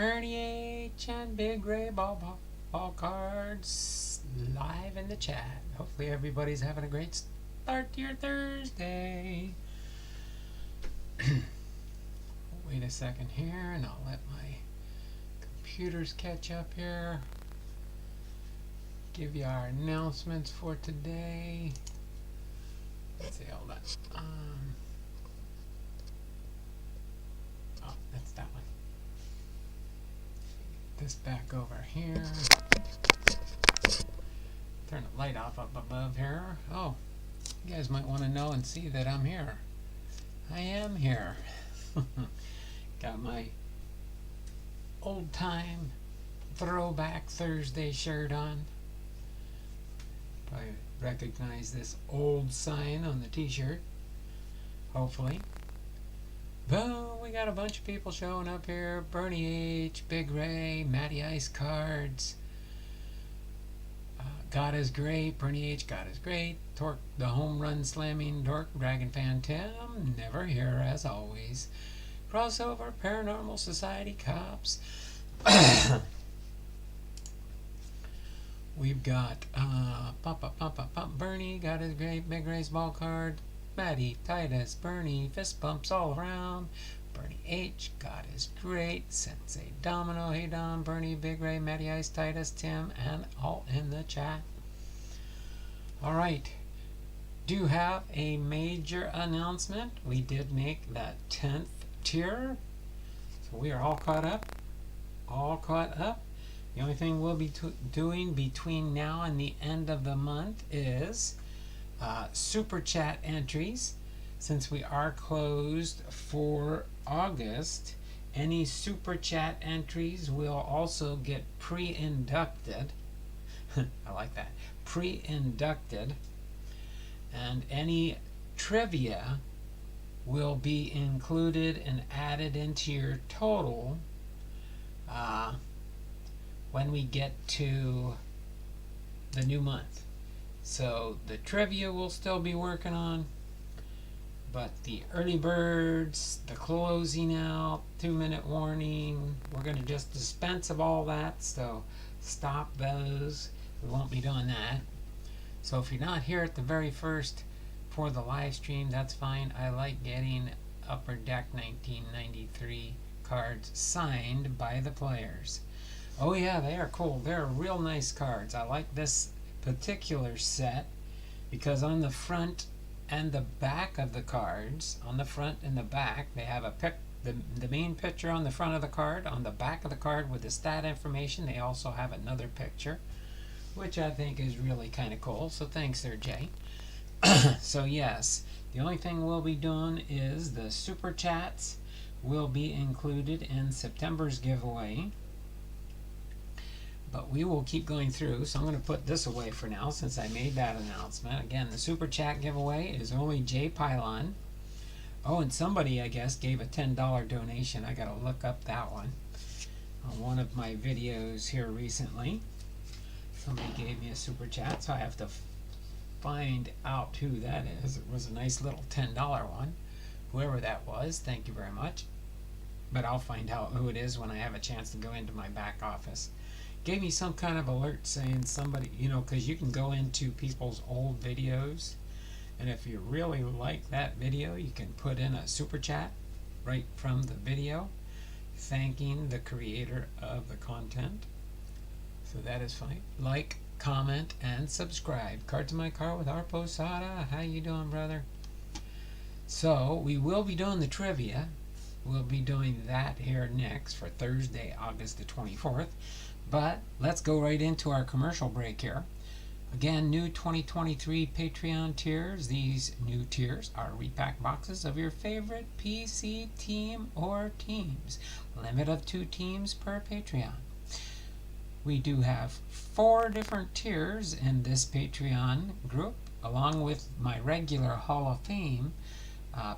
Bernie H and Big Ray ball cards live in the chat. Hopefully everybody's having a great start to your Thursday. Wait a second here and I'll let my computers catch up here. Give you our announcements for today. Let's see, hold on. Oh, that's that one. This back over here. Turn the light off up above here. Oh, you guys might want to know and see that I'm here. I am here. Got my old time Throwback Thursday shirt on. Probably recognize this old sign on the t-shirt. Hopefully. Boom, we got a bunch of people showing up here. Bernie H, Big Ray, Matty Ice Cards. God is great. Bernie H, God is great. Torque, the home run slamming Dork, Dragon Fan Tim, never here as always. Crossover, Paranormal Society Cops. We've got Bernie, God is great. Big Ray's ball card. Maddie, Titus, Bernie, fist bumps all around. Bernie H, God is great. Sensei Domino, hey Dom, Bernie, Big Ray, Matty Ice, Titus, Tim, and all in the chat. Alright, do have a major announcement. We did make that 10th tier, so we are all caught up. All caught up. The only thing we'll be doing between now and the end of the month is super chat entries. Since we are closed for August, any super chat entries will also get pre-inducted. I like that. Pre-inducted. And any trivia will be included and added into your total when we get to the new month. So the trivia we'll still be working on, but the early birds, the closing out, 2-minute warning, we're going to just dispense of all that, so stop those. We won't be doing that. So if you're not here at the very first for the live stream, that's fine. I like getting Upper Deck 1993 cards signed by the players. Oh yeah, they are cool. They're real nice cards. I like this particular set because on the front and the back of the cards, on the front and the back, they have the main picture on the front of the card. On the back of the card with the stat information, they also have another picture, which I think is really kind of cool. So thanks there, Jay. So yes, the only thing we'll be doing is the super chats will be included in September's giveaway. But we will keep going through, so I'm going to put this away for now since I made that announcement. Again, the super chat giveaway is only J Pylon. Oh, and somebody, I guess, gave a $10 donation. I got to look up that one on one of my videos here recently. Somebody gave me a super chat, so I have to find out who that is. It was a nice little $10 one. Whoever that was, thank you very much. But I'll find out who it is when I have a chance to go into my back office. Gave me some kind of alert saying somebody, you know, because you can go into people's old videos, and if you really like that video, you can put in a super chat right from the video thanking the creator of the content. So that is fine. Like, comment, and subscribe. Cards in my car with our Posada. How you doing, brother? So we will be doing the trivia. We'll be doing that here next for Thursday, August the 24th. But let's go right into our commercial break here. Again, new 2023 Patreon tiers. These new tiers are repack boxes of your favorite PC team or teams. Limit of 2 teams per Patreon. We do have 4 different tiers in this Patreon group, along with my regular Hall of Fame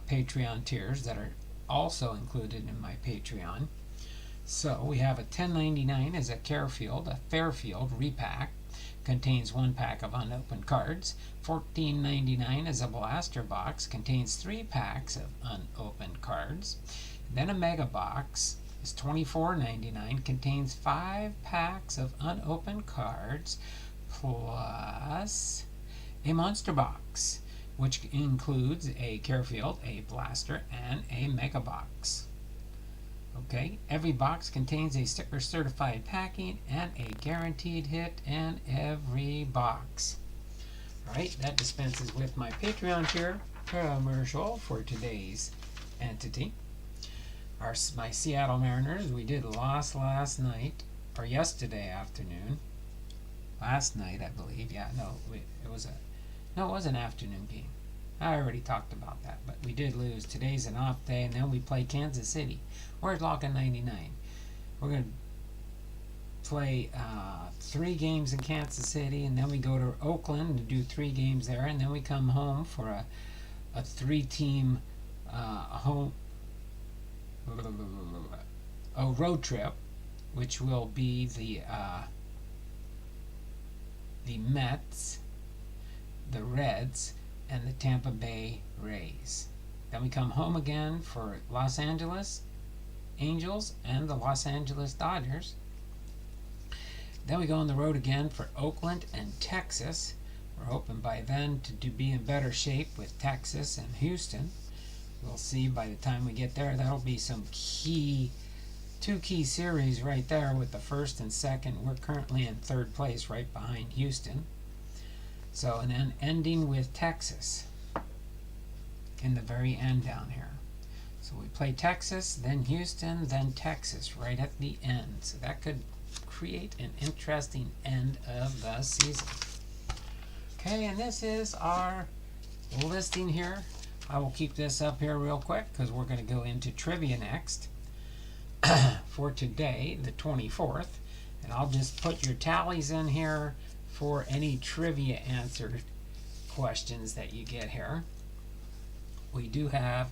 Patreon tiers that are also included in my Patreon. So we have a $10.99 as a Fairfield repack. Contains 1 pack of unopened cards. $14.99 as a blaster box. Contains 3 packs of unopened cards. Then a mega box is $24.99. Contains 5 packs of unopened cards plus a monster box, which includes a Carefield, a blaster, and a mega box. Okay, every box contains a sticker certified packing and a guaranteed hit in every box. Alright, that dispenses with my Patreon tier commercial for today's entity. My Seattle Mariners, we did lost last night, or yesterday afternoon. Last night, I believe. Yeah, it was an afternoon game. I already talked about that, but we did lose. Today's an off day, and then we play Kansas City. We're at Lock 99. We're going to play 3 games in Kansas City, and then we go to Oakland to do 3 games there, and then we come home for a 3-team home road trip, which will be the Mets, the Reds, and the Tampa Bay Rays. Then we come home again for Los Angeles Angels and the Los Angeles Dodgers. Then we go on the road again for Oakland and Texas. We're hoping by then to be in better shape with Texas and Houston. We'll see by the time we get there. That'll be some two key series right there with the first and second. We're currently in 3rd place right behind Houston. So, and then ending with Texas in the very end down here. So we play Texas, then Houston, then Texas right at the end. So that could create an interesting end of the season. Okay, and this is our listing here. I will keep this up here real quick because we're going to go into trivia next for today, the 24th. And I'll just put your tallies in here for any trivia answered questions that you get here. We do have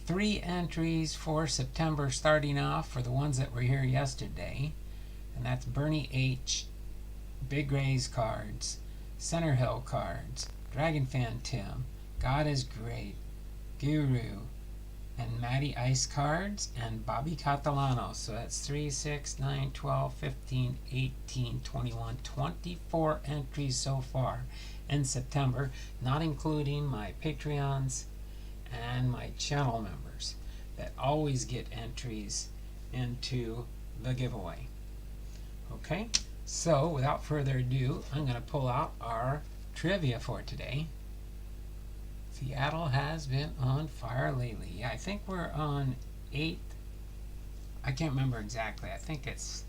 3 entries for September starting off for the ones that were here yesterday. And that's Bernie H., Big Rays cards, Center Hill cards, Dragon Fan Tim, God is Great, Guru, and Matty Ice cards, and Bobby Catalano. So that's 3, 6, 9, 12, 15, 18, 21, 24 entries so far in September, not including my Patreons and my channel members that always get entries into the giveaway. Okay, so without further ado, I'm going to pull out our trivia for today. Seattle has been on fire lately. Yeah, I think we're on 8. I can't remember exactly. I think it's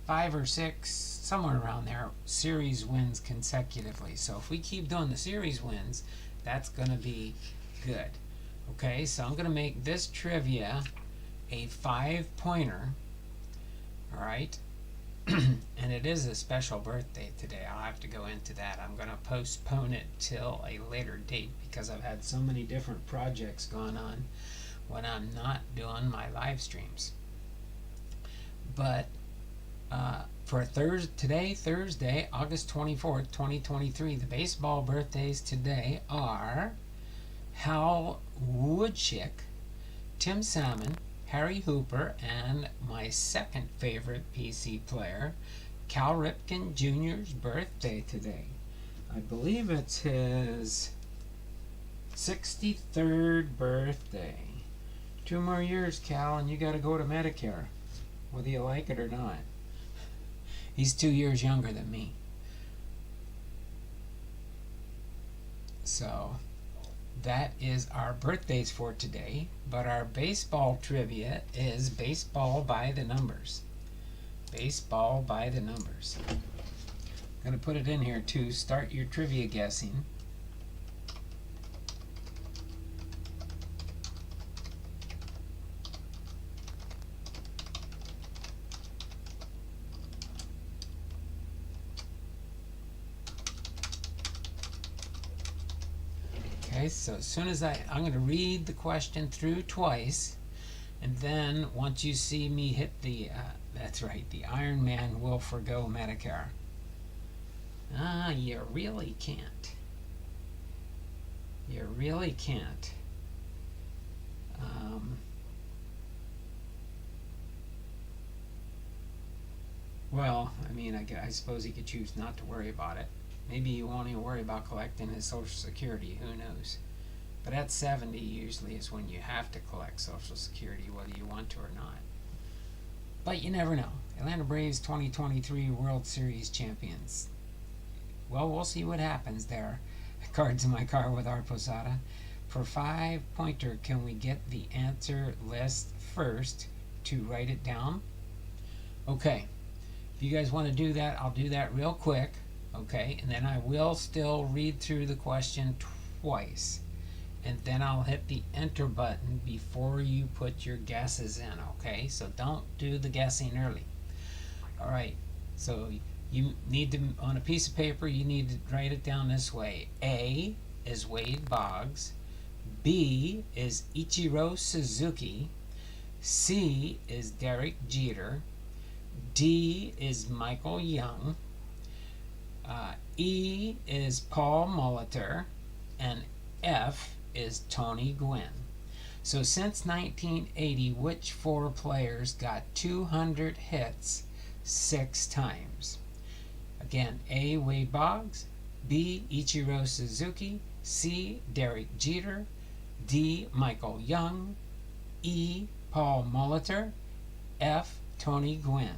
5 or 6, somewhere around there, series wins consecutively. So if we keep doing the series wins, that's going to be good. Okay, so I'm going to make this trivia a 5-pointer. All right. And it is a special birthday today. I'll have to go into that. I'm going to postpone it till a later date because I've had so many different projects going on when I'm not doing my live streams. But for Thursday, August 24th, 2023, the baseball birthdays today are Hal Woodchick, Tim Salmon, Harry Hooper, and my second favorite PC player, Cal Ripken Jr.'s birthday today. I believe it's his 63rd birthday. 2 more years, Cal, and you got to go to Medicare, whether you like it or not. He's 2 years younger than me. So that is our birthdays for today, but our baseball trivia is baseball by the numbers. Baseball by the numbers. I'm going to put it in here too. Start your trivia guessing. Okay, so as soon as I'm going to read the question through twice, and then once you see me hit the, that's right, the Iron Man will forgo Medicare. You really can't. You really can't. Well, I mean, I suppose he could choose not to worry about it. Maybe he won't even worry about collecting his Social Security. Who knows? But at 70 usually is when you have to collect Social Security, whether you want to or not. But you never know. Atlanta Braves 2023 World Series champions. Well, we'll see what happens there. Cards in my car with Art Posada. For 5-pointer, can we get the answer list first to write it down? Okay. If you guys want to do that, I'll do that real quick. Okay. And then I will still read through the question twice. And then I'll hit the enter button before you put your guesses in. Okay. So don't do the guessing early. All right. So you need to, on a piece of paper, you need to write it down this way. A is Wade Boggs. B is Ichiro Suzuki. C is Derek Jeter. D is Michael Young. E is Paul Molitor. And F is Tony Gwynn. So since 1980, which 4 players got 200 hits 6 times? Again, A, Wade Boggs. B, Ichiro Suzuki. C, Derek Jeter. D, Michael Young. E, Paul Molitor. F, Tony Gwynn.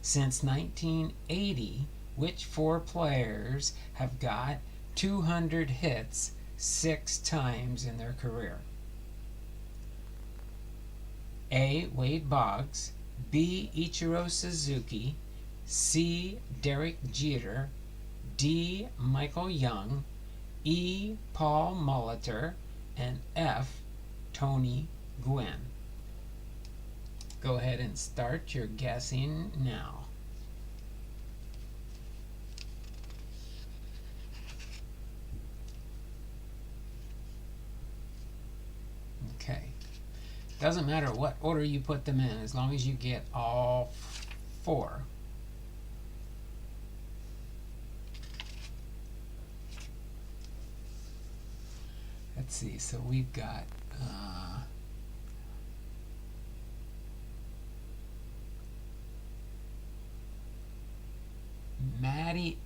Since 1980, which 4 players have got 200 hits 6 times in their career? A, Wade Boggs. B, Ichiro Suzuki. C, Derek Jeter. D, Michael Young. E, Paul Molitor. And F, Tony Gwynn. Go ahead and start your guessing now. Okay. Doesn't matter what order you put them in, as long as you get all 4. Let's see, so we've got Matty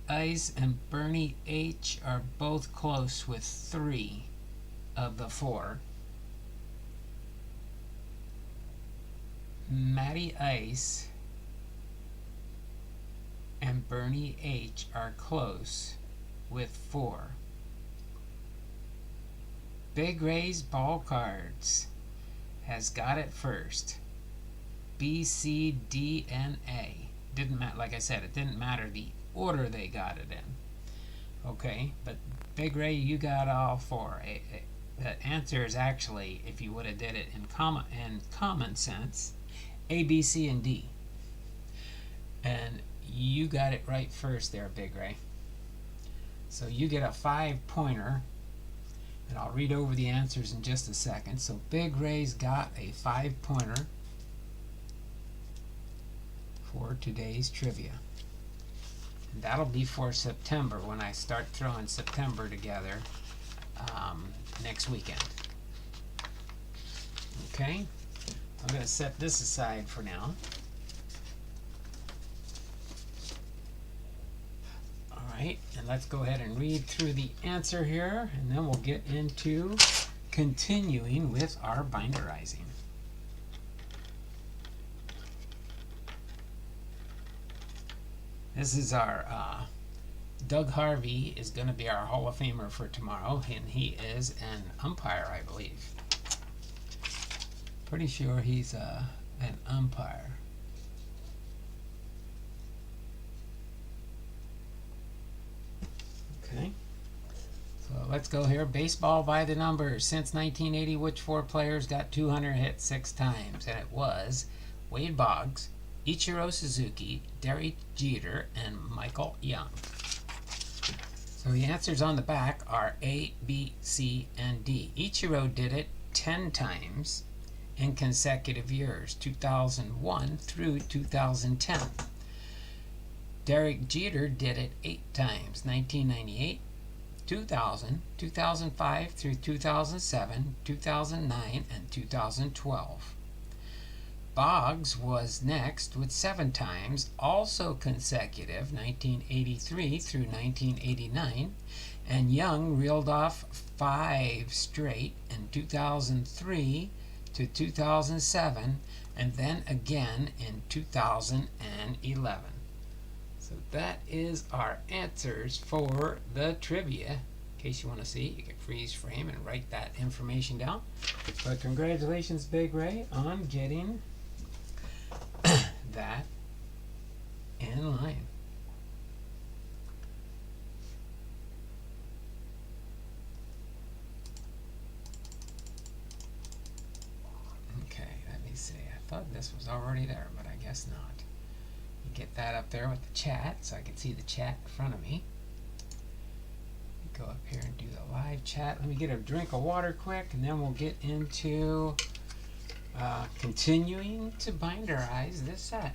Ice and Bernie H are both close with 3 of the 4. Matty Ice and Bernie H are close with 4. Big Ray's Ball Cards has got it first. B, C, D, and A. Didn't matter, like I said, it didn't matter the order they got it in. Okay, but Big Ray, you got all 4. The answer is actually, if you would have did it in common sense, A, B, C, and D. And you got it right first there, Big Ray. So you get a 5-pointer. And I'll read over the answers in just a second. So Big Ray's got a 5-pointer for today's trivia. And that'll be for September, when I start throwing September together next weekend. Okay, I'm going to set this aside for now. Alright, and let's go ahead and read through the answer here, and then we'll get into continuing with our binderizing. This is our Doug Harvey is going to be our Hall of Famer for tomorrow, and he is an umpire, I believe. Pretty sure he's an umpire. Okay, so let's go here. Baseball by the numbers. Since 1980, which 4 players got 200 hits 6 times? And it was Wade Boggs, Ichiro Suzuki, Derek Jeter, and Michael Young. So the answers on the back are A, B, C, and D. Ichiro did it 10 times in consecutive years, 2001 through 2010. Derek Jeter did it 8 times, 1998, 2000, 2005 through 2007, 2009, and 2012. Boggs was next with 7 times, also consecutive, 1983 through 1989. And Young reeled off 5 straight in 2003 to 2007, and then again in 2011. So that is our answers for the trivia. In case you want to see, you can freeze frame and write that information down. But congratulations, Big Ray, on getting that in line. Okay, let me see. I thought this was already there, but I guess not. You get that up there with the chat so I can see the chat in front of me. Go up here and do the live chat. Let me get a drink of water quick, and then we'll get into continuing to binderize this set.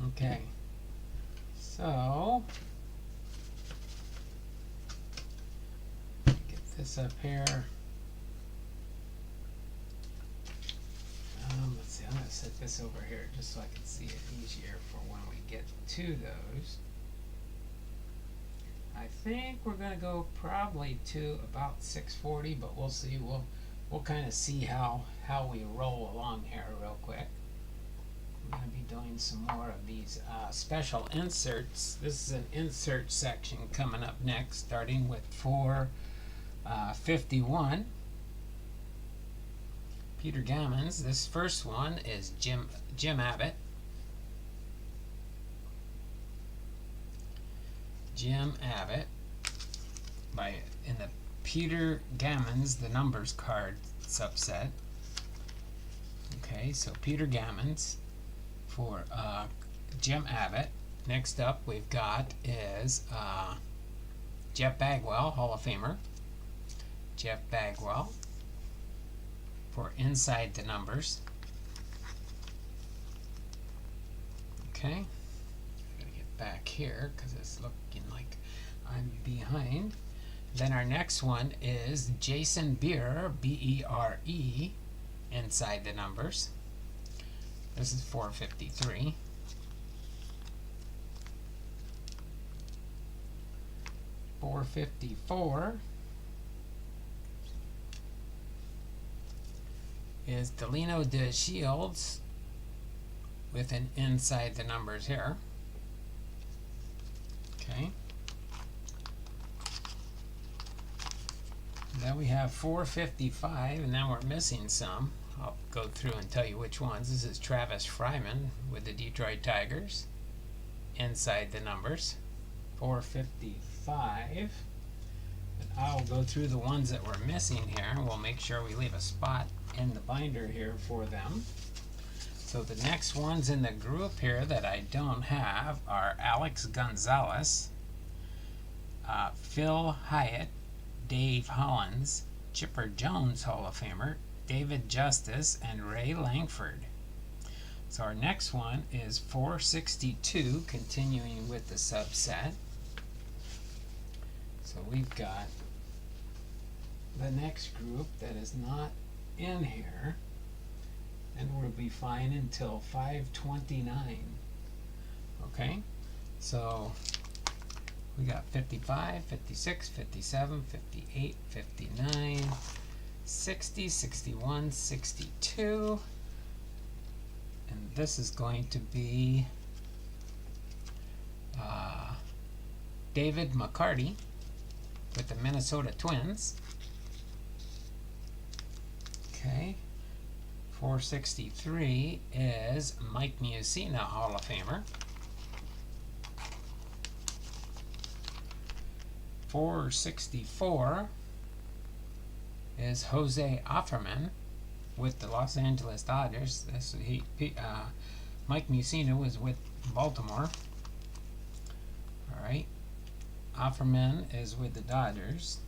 Okay, so get this up here. Let's see, I'm going to set this over here just so I can see it easier for when we get to those. I think we're going to go probably to about 640, but we'll see. We'll kind of see how we roll along here real quick. I'm going to be doing some more of these special inserts. This is an insert section coming up next, starting with 451. Peter Gammons. This first one is Jim Abbott. Jim Abbott in the Peter Gammons, the numbers card subset. Okay, so Peter Gammons for Jim Abbott. Next up we've got is Jeff Bagwell, Hall of Famer. Jeff Bagwell for Inside the Numbers. Okay, gotta get back here because it's looking like I'm behind. Then our next one is Jason Beer, B-E-R-E, Inside the Numbers. This is 453. .454 is Delino de Shields with an Inside the Numbers here. Okay. Then we have 455, and then we're missing some. I'll go through and tell you which ones. This is Travis Fryman with the Detroit Tigers. Inside the Numbers. 455. And I'll go through the ones that we're missing here, and we'll make sure we leave a spot in the binder here for them. So the next ones in the group here that I don't have are Alex Gonzalez, Phil Hyatt, Dave Hollins, Chipper Jones, Hall of Famer, David Justice, and Ray Langford. So our next one is 462, continuing with the subset. So we've got the next group that is not in here, and we'll be fine until 529. Okay, so we got 55, 56, 57, 58, 59, 60, 61, 62, and this is going to be David McCarty with the Minnesota Twins. Okay, 463 is Mike Mussina, Hall of Famer. 464 is Jose Offerman with the Los Angeles Dodgers. Mike Mussina was with Baltimore. All right, Offerman is with the Dodgers.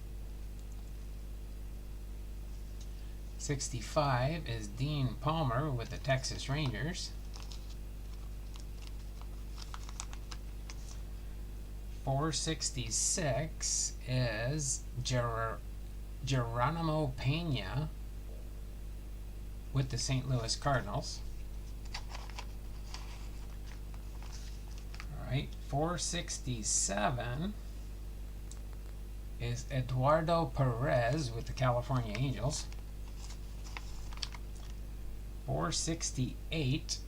65 is Dean Palmer with the Texas Rangers. 466 is Geronimo Pena with the St. Louis Cardinals. All right, 467 is Eduardo Perez with the California Angels. 468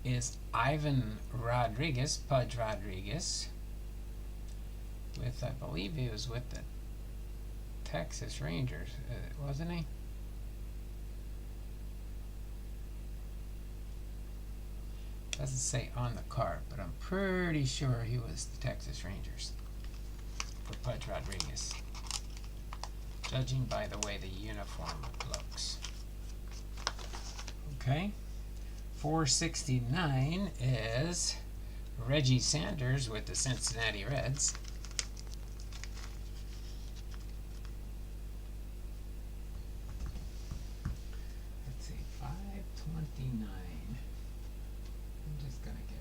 is Ivan Rodriguez, Pudge Rodriguez, with, I believe he was with the Texas Rangers, wasn't he? Doesn't say on the card, but I'm pretty sure he was the Texas Rangers for Pudge Rodriguez, judging by the way the uniform looks. Okay, 469 is Reggie Sanders with the Cincinnati Reds. Let's see, 529. I'm just gonna get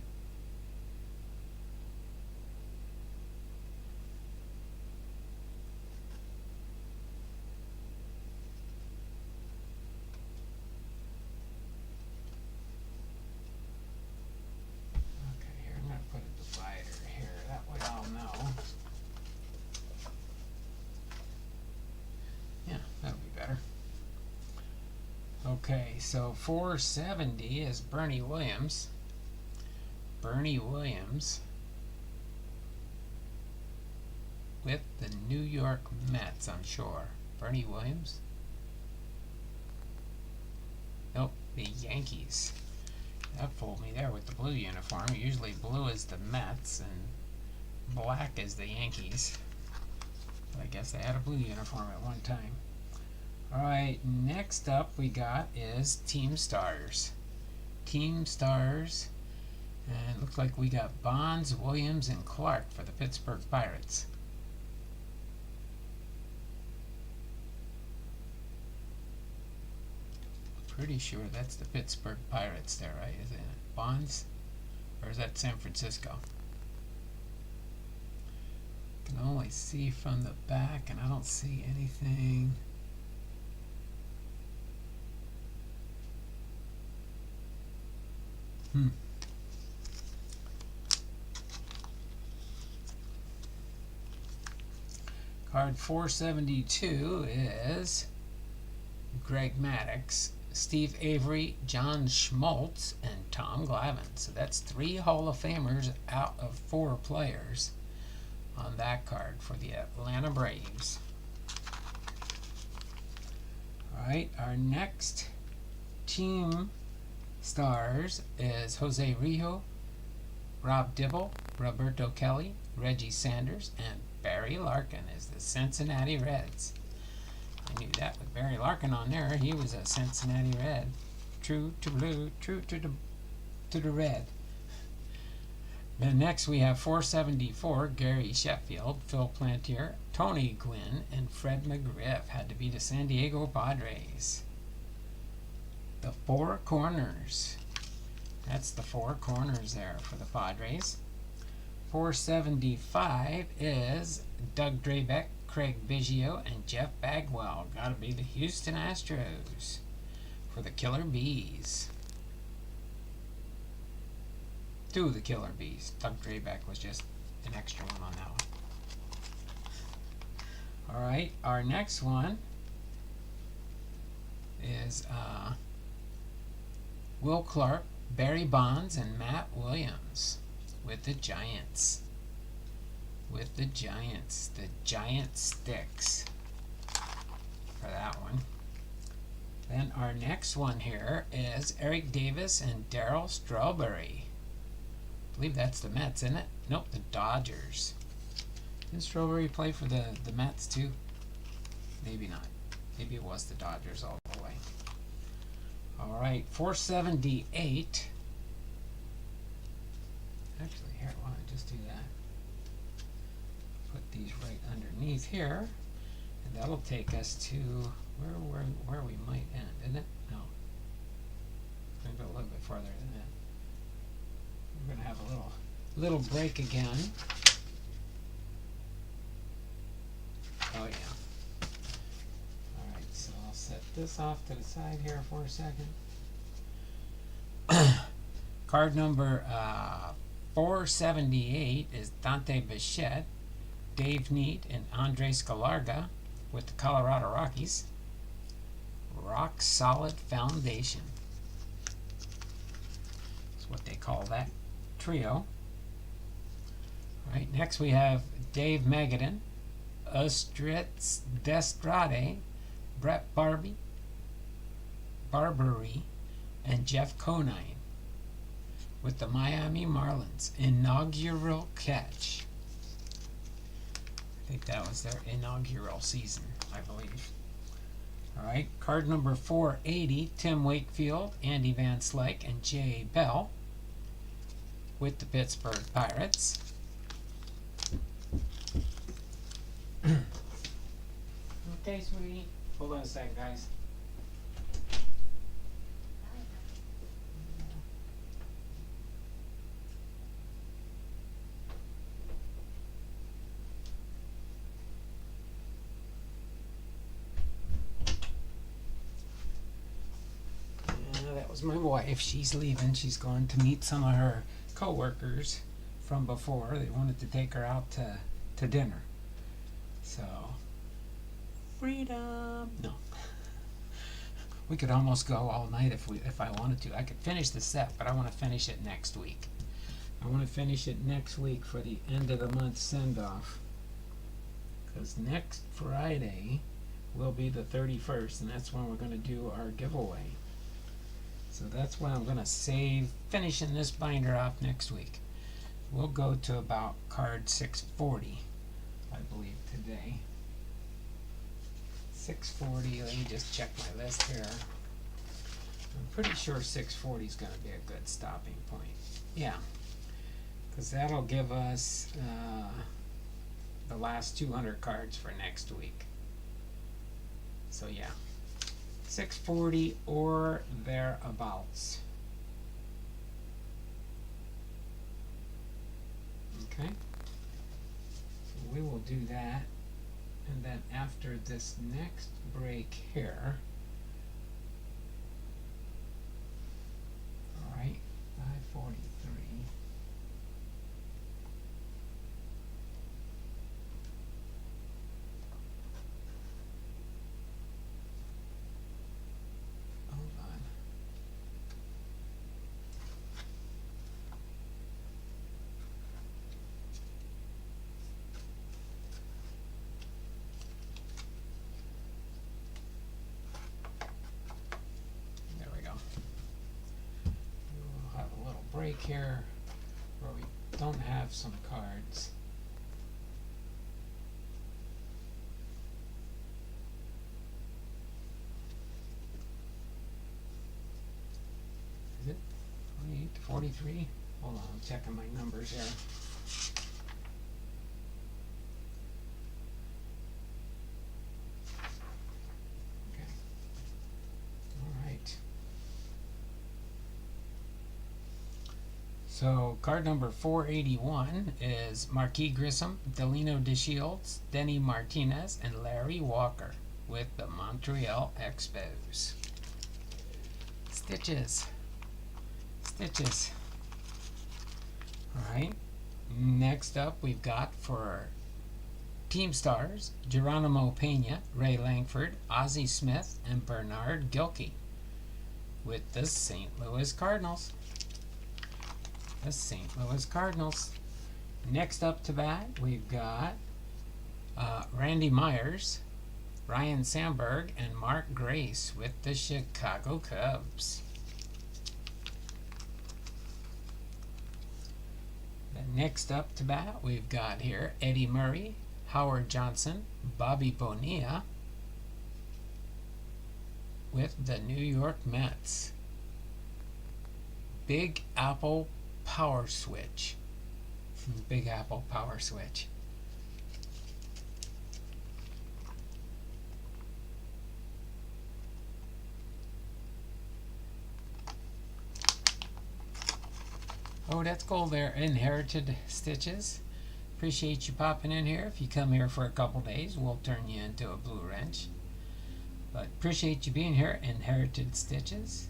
okay, so 470 is Bernie Williams. Bernie Williams with the New York Mets, I'm sure. Bernie Williams? Nope, the Yankees. That fooled me there with the blue uniform. Usually blue is the Mets and black is the Yankees. But I guess they had a blue uniform at one time. Alright, next up we got is Team Stars. Team Stars. And it looks like we got Bonds, Williams, and Clark for the Pittsburgh Pirates. Pretty sure that's the Pittsburgh Pirates there, right? Isn't it? Bonds? Or is that San Francisco? Can only see from the back, and I don't see anything. Card 472 is Greg Maddux, Steve Avery, John Schmaltz, and Tom Glavine. So that's 3 Hall of Famers out of 4 players on that card for the Atlanta Braves. Alright, our next Team Stars is Jose Rijo, Rob Dibble, Roberto Kelly, Reggie Sanders, and Barry Larkin is the Cincinnati Reds. I knew that with Barry Larkin on there. He was a Cincinnati Red. True to blue, true to the red. Then next we have 474, Gary Sheffield, Phil Plantier, Tony Gwynn, and Fred McGriff. Had to be the San Diego Padres. The 4 corners. That's the 4 corners there for the Padres. 475 is Doug Drabek, Craig Biggio, and Jeff Bagwell. Gotta be the Houston Astros for the Killer Bees. 2 of the Killer Bees. Doug Drabek was just an extra one on that one. Alright, our next one is Will Clark, Barry Bonds, and Matt Williams with the Giants. With the Giants. The Giant Sticks for that one. Then our next one here is Eric Davis and Darryl Strawberry. I believe that's the Mets, isn't it? Nope, the Dodgers. Didn't Strawberry play for the Mets too? Maybe not. Maybe it was the Dodgers all the way. Alright, 478. Actually, here, why don't I just do that? Put these right underneath here, and that'll take us to where we might end, isn't it? No. We're going to go a little bit farther than that. We're going to have a little break again. this off to the side here for a second. Card number 478 is Dante Bichette, Dave Neat, and Andres Galarga with the Colorado Rockies. Rock Solid Foundation. That's what they call that trio. Alright, next we have Dave Magadan, Ustritz Destrade, Brett Barbary, and Jeff Conine with the Miami Marlins inaugural catch. I think that was their inaugural season, I believe. Alright, card number 480, Tim Wakefield, Andy Van Slyke, and Jay Bell with the Pittsburgh Pirates. Okay, sweetie. Hold on a sec, guys. That was my wife. She's leaving. She's going to meet some of her co-workers from before. They wanted to take her out to dinner. So, freedom. No. We could almost go all night if I wanted to. I could finish the set, but I want to finish it next week. I want to finish it next week for the end of the month send-off. Because next Friday will be the 31st, and that's when we're going to do our giveaway. So that's why I'm going to save finishing this binder off next week. We'll go to about card 640, I believe, today. 640, let me just check my list here. I'm pretty sure 640 is going to be a good stopping point. Yeah, because that'll give us the last 200 cards for next week. So yeah, 640 or thereabouts. Okay, so we will do that, and then after this next break here, alright, 543. Hold on. There we go. We'll have a little break here where we don't have some cards. Is it 28 to 43? Hold on, I'm checking my numbers here. Okay. All right. So card number 481 is Marquis Grissom, Delino DeShields, Denny Martinez, and Larry Walker with the Montreal Expos. Stitches. Stitches. Alright. Next up we've got for Team Stars, Geronimo Pena, Ray Langford, Ozzie Smith, and Bernard Gilkey with the St. Louis Cardinals. The St. Louis Cardinals. Next up to bat, we've got Randy Myers, Ryan Sandberg, and Mark Grace with the Chicago Cubs. Next up to bat, we've got here Eddie Murray, Howard Johnson, Bobby Bonilla with the New York Mets. Big Apple Power Switch. Big Apple Power Switch. Oh, that's cool there. Inherited Stitches. Appreciate you popping in here. If you come here for a couple days, we'll turn you into a blue wrench. But appreciate you being here, Inherited Stitches.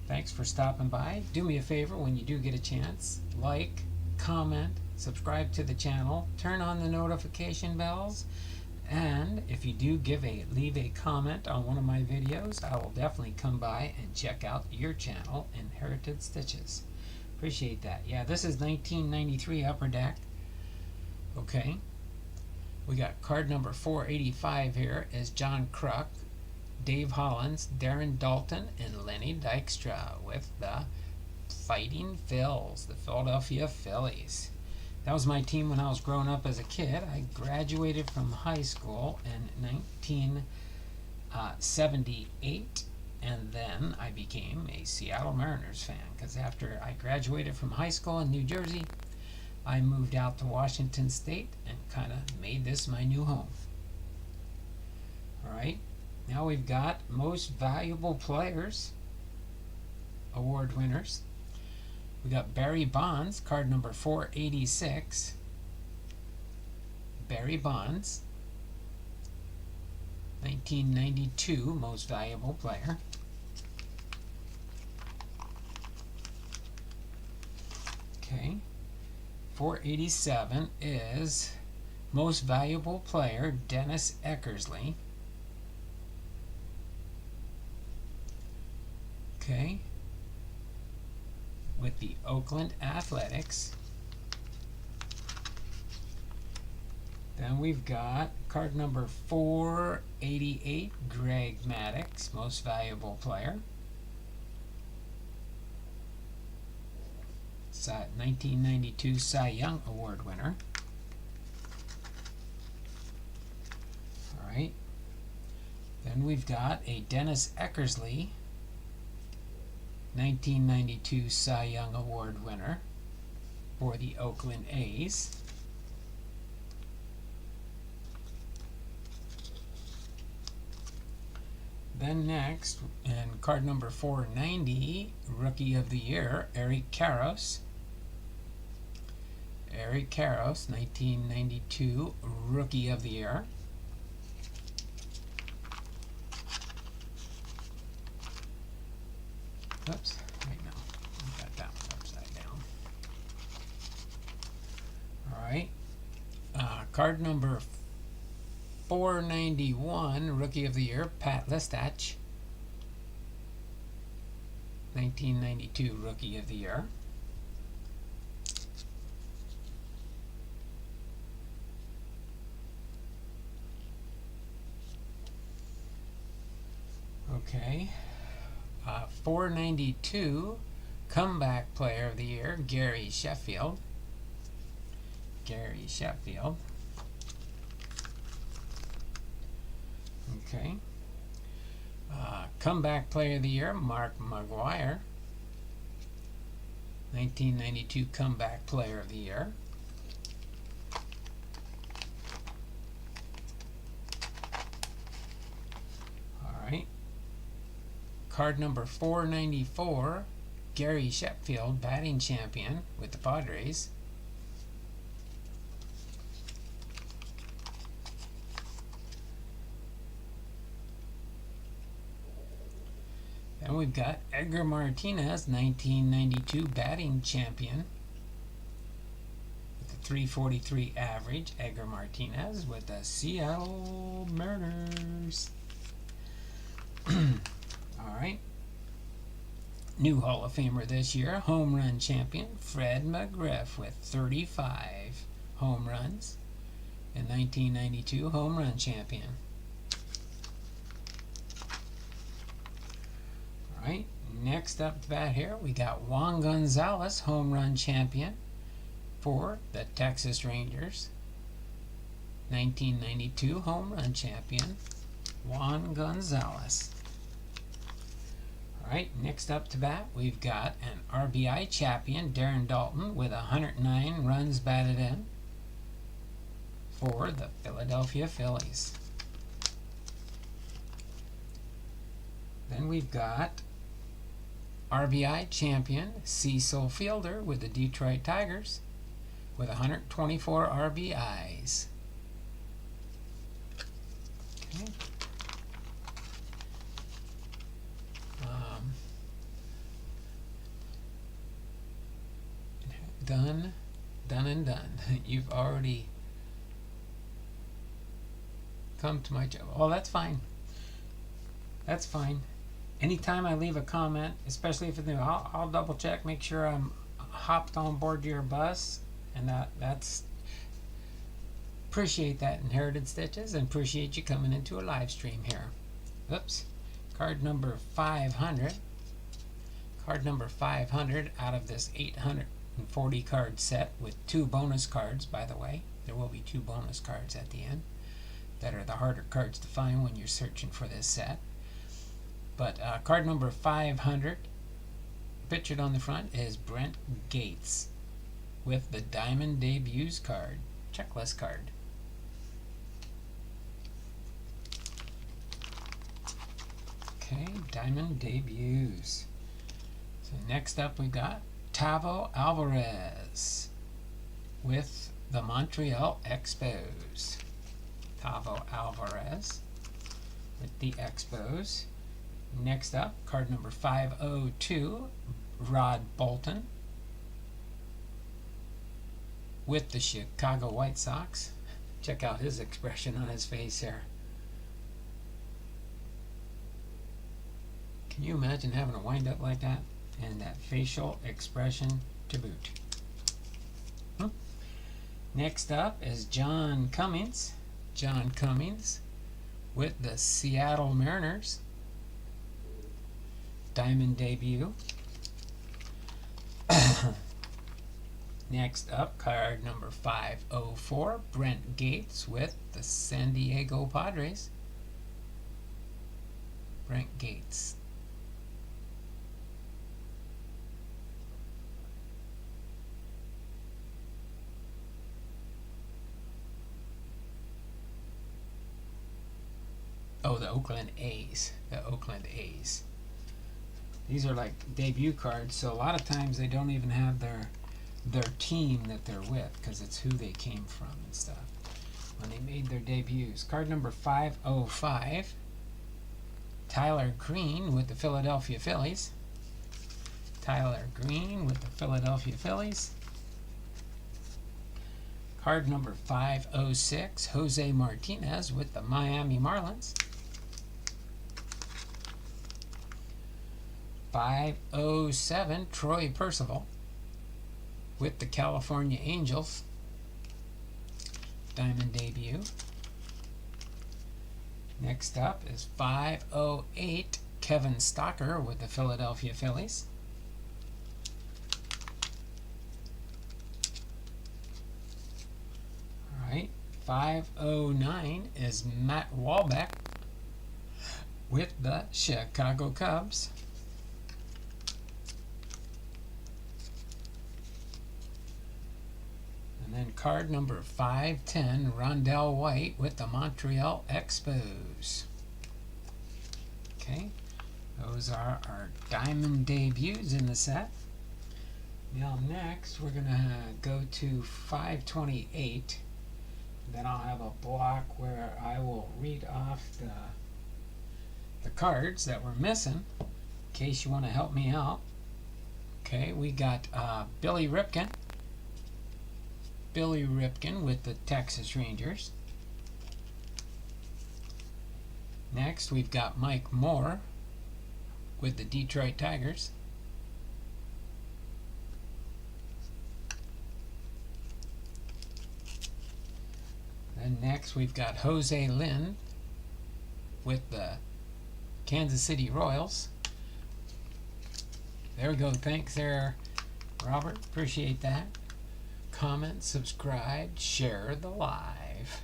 Thanks for stopping by. Do me a favor when you do get a chance. Like, comment, subscribe to the channel, turn on the notification bells, and if you do leave a comment on one of my videos, I will definitely come by and check out your channel, Inherited Stitches. Appreciate that. Yeah, this is 1993 Upper Deck. Okay. We got card number 485 here is John Kruk, Dave Hollins, Darren Dalton, and Lenny Dykstra with the Fighting Phils, the Philadelphia Phillies. That was my team when I was growing up as a kid. I graduated from high school in 1978, and then I became a Seattle Mariners fan, because after I graduated from high school in New Jersey, I moved out to Washington State and kind of made this my new home. Alright, now we've got Most Valuable Players award winners. We got Barry Bonds, card number 486. Barry Bonds, 1992 Most Valuable Player. Okay, 487 is Most Valuable Player Dennis Eckersley. Okay, with the Oakland Athletics. Then we've got card number 488, Greg Maddux, Most Valuable Player. It's 1992 Cy Young Award winner. Alright. Then we've got a Dennis Eckersley, 1992 Cy Young Award winner for the Oakland A's. Then next, in card number 490, Rookie of the Year, Eric Karros. Eric Karros, 1992 Rookie of the Year. Oops, wait, no, I got that one upside down. Alright, card number 491, Rookie of the Year, Pat Listach, 1992 Rookie of the Year. Okay. 492 Comeback Player of the Year, Gary Sheffield. Gary Sheffield. Okay. Comeback Player of the Year, Mark McGwire. 1992 Comeback Player of the Year. Alright. Card number 494, Gary Sheffield, batting champion with the Padres. Then we've got Edgar Martinez, 1992 batting champion with the 343 average. Edgar Martinez with the Seattle Mariners. Alright. New Hall of Famer this year, home run champion, Fred McGriff with 35 home runs. In 1992, home run champion. Alright, next up to bat here, we got Juan Gonzalez, home run champion for the Texas Rangers. 1992 home run champion, Juan Gonzalez. Alright, next up to bat, we've got an RBI champion, Darren Dalton, with 109 runs batted in for the Philadelphia Phillies. Then we've got RBI champion, Cecil Fielder, with the Detroit Tigers, with 124 RBIs. Okay. Done, done and done. You've already come to my channel. Oh, that's fine. That's fine. Anytime I leave a comment, especially if it's new, I'll double check, make sure I'm hopped on board your bus, and that's appreciate that, Inherited Stitches, and appreciate you coming into a live stream here. Oops. Card number 500. Card number 500 out of this 840 card set with 2 bonus cards, by the way. There will be 2 bonus cards at the end that are the harder cards to find when you're searching for this set. But card number 500, pictured on the front, is Brent Gates with the Diamond Debuts card, checklist card. Okay, Diamond Debuts. So next up we got Tavo Alvarez with the Montreal Expos. Tavo Alvarez with the Expos. Next up, card number 502, Rod Bolton with the Chicago White Sox. Check out his expression on his face here. Can you imagine having a wind-up like that? And that facial expression to boot. Next up is John Cummings. John Cummings with the Seattle Mariners. Diamond debut. Next up, card number 504, Brent Gates with the San Diego Padres. Brent Gates. Oh, the Oakland A's. The Oakland A's. These are like debut cards, so a lot of times they don't even have their team that they're with, because it's who they came from and stuff when they made their debuts. Card number 505, Tyler Green with the Philadelphia Phillies. Tyler Green with the Philadelphia Phillies. Card number 506, Jose Martinez with the Miami Marlins. 507, Troy Percival with the California Angels. Diamond debut. Next up is 508, Kevin Stocker with the Philadelphia Phillies. Alright, 509 is Matt Wahlbeck with the Chicago Cubs. And then card number 510, Rondell White with the Montreal Expos. Okay, those are our diamond debuts in the set. Now next we're going to go to 528. Then I'll have a block where I will read off the cards that we're missing in case you want to help me out. Okay, we got Billy Ripken. Billy Ripken with the Texas Rangers. Next, we've got Mike Moore with the Detroit Tigers. Then next, we've got Jose Lynn with the Kansas City Royals. There we go. Thanks there, Robert. Appreciate that. Comment, subscribe, share the live.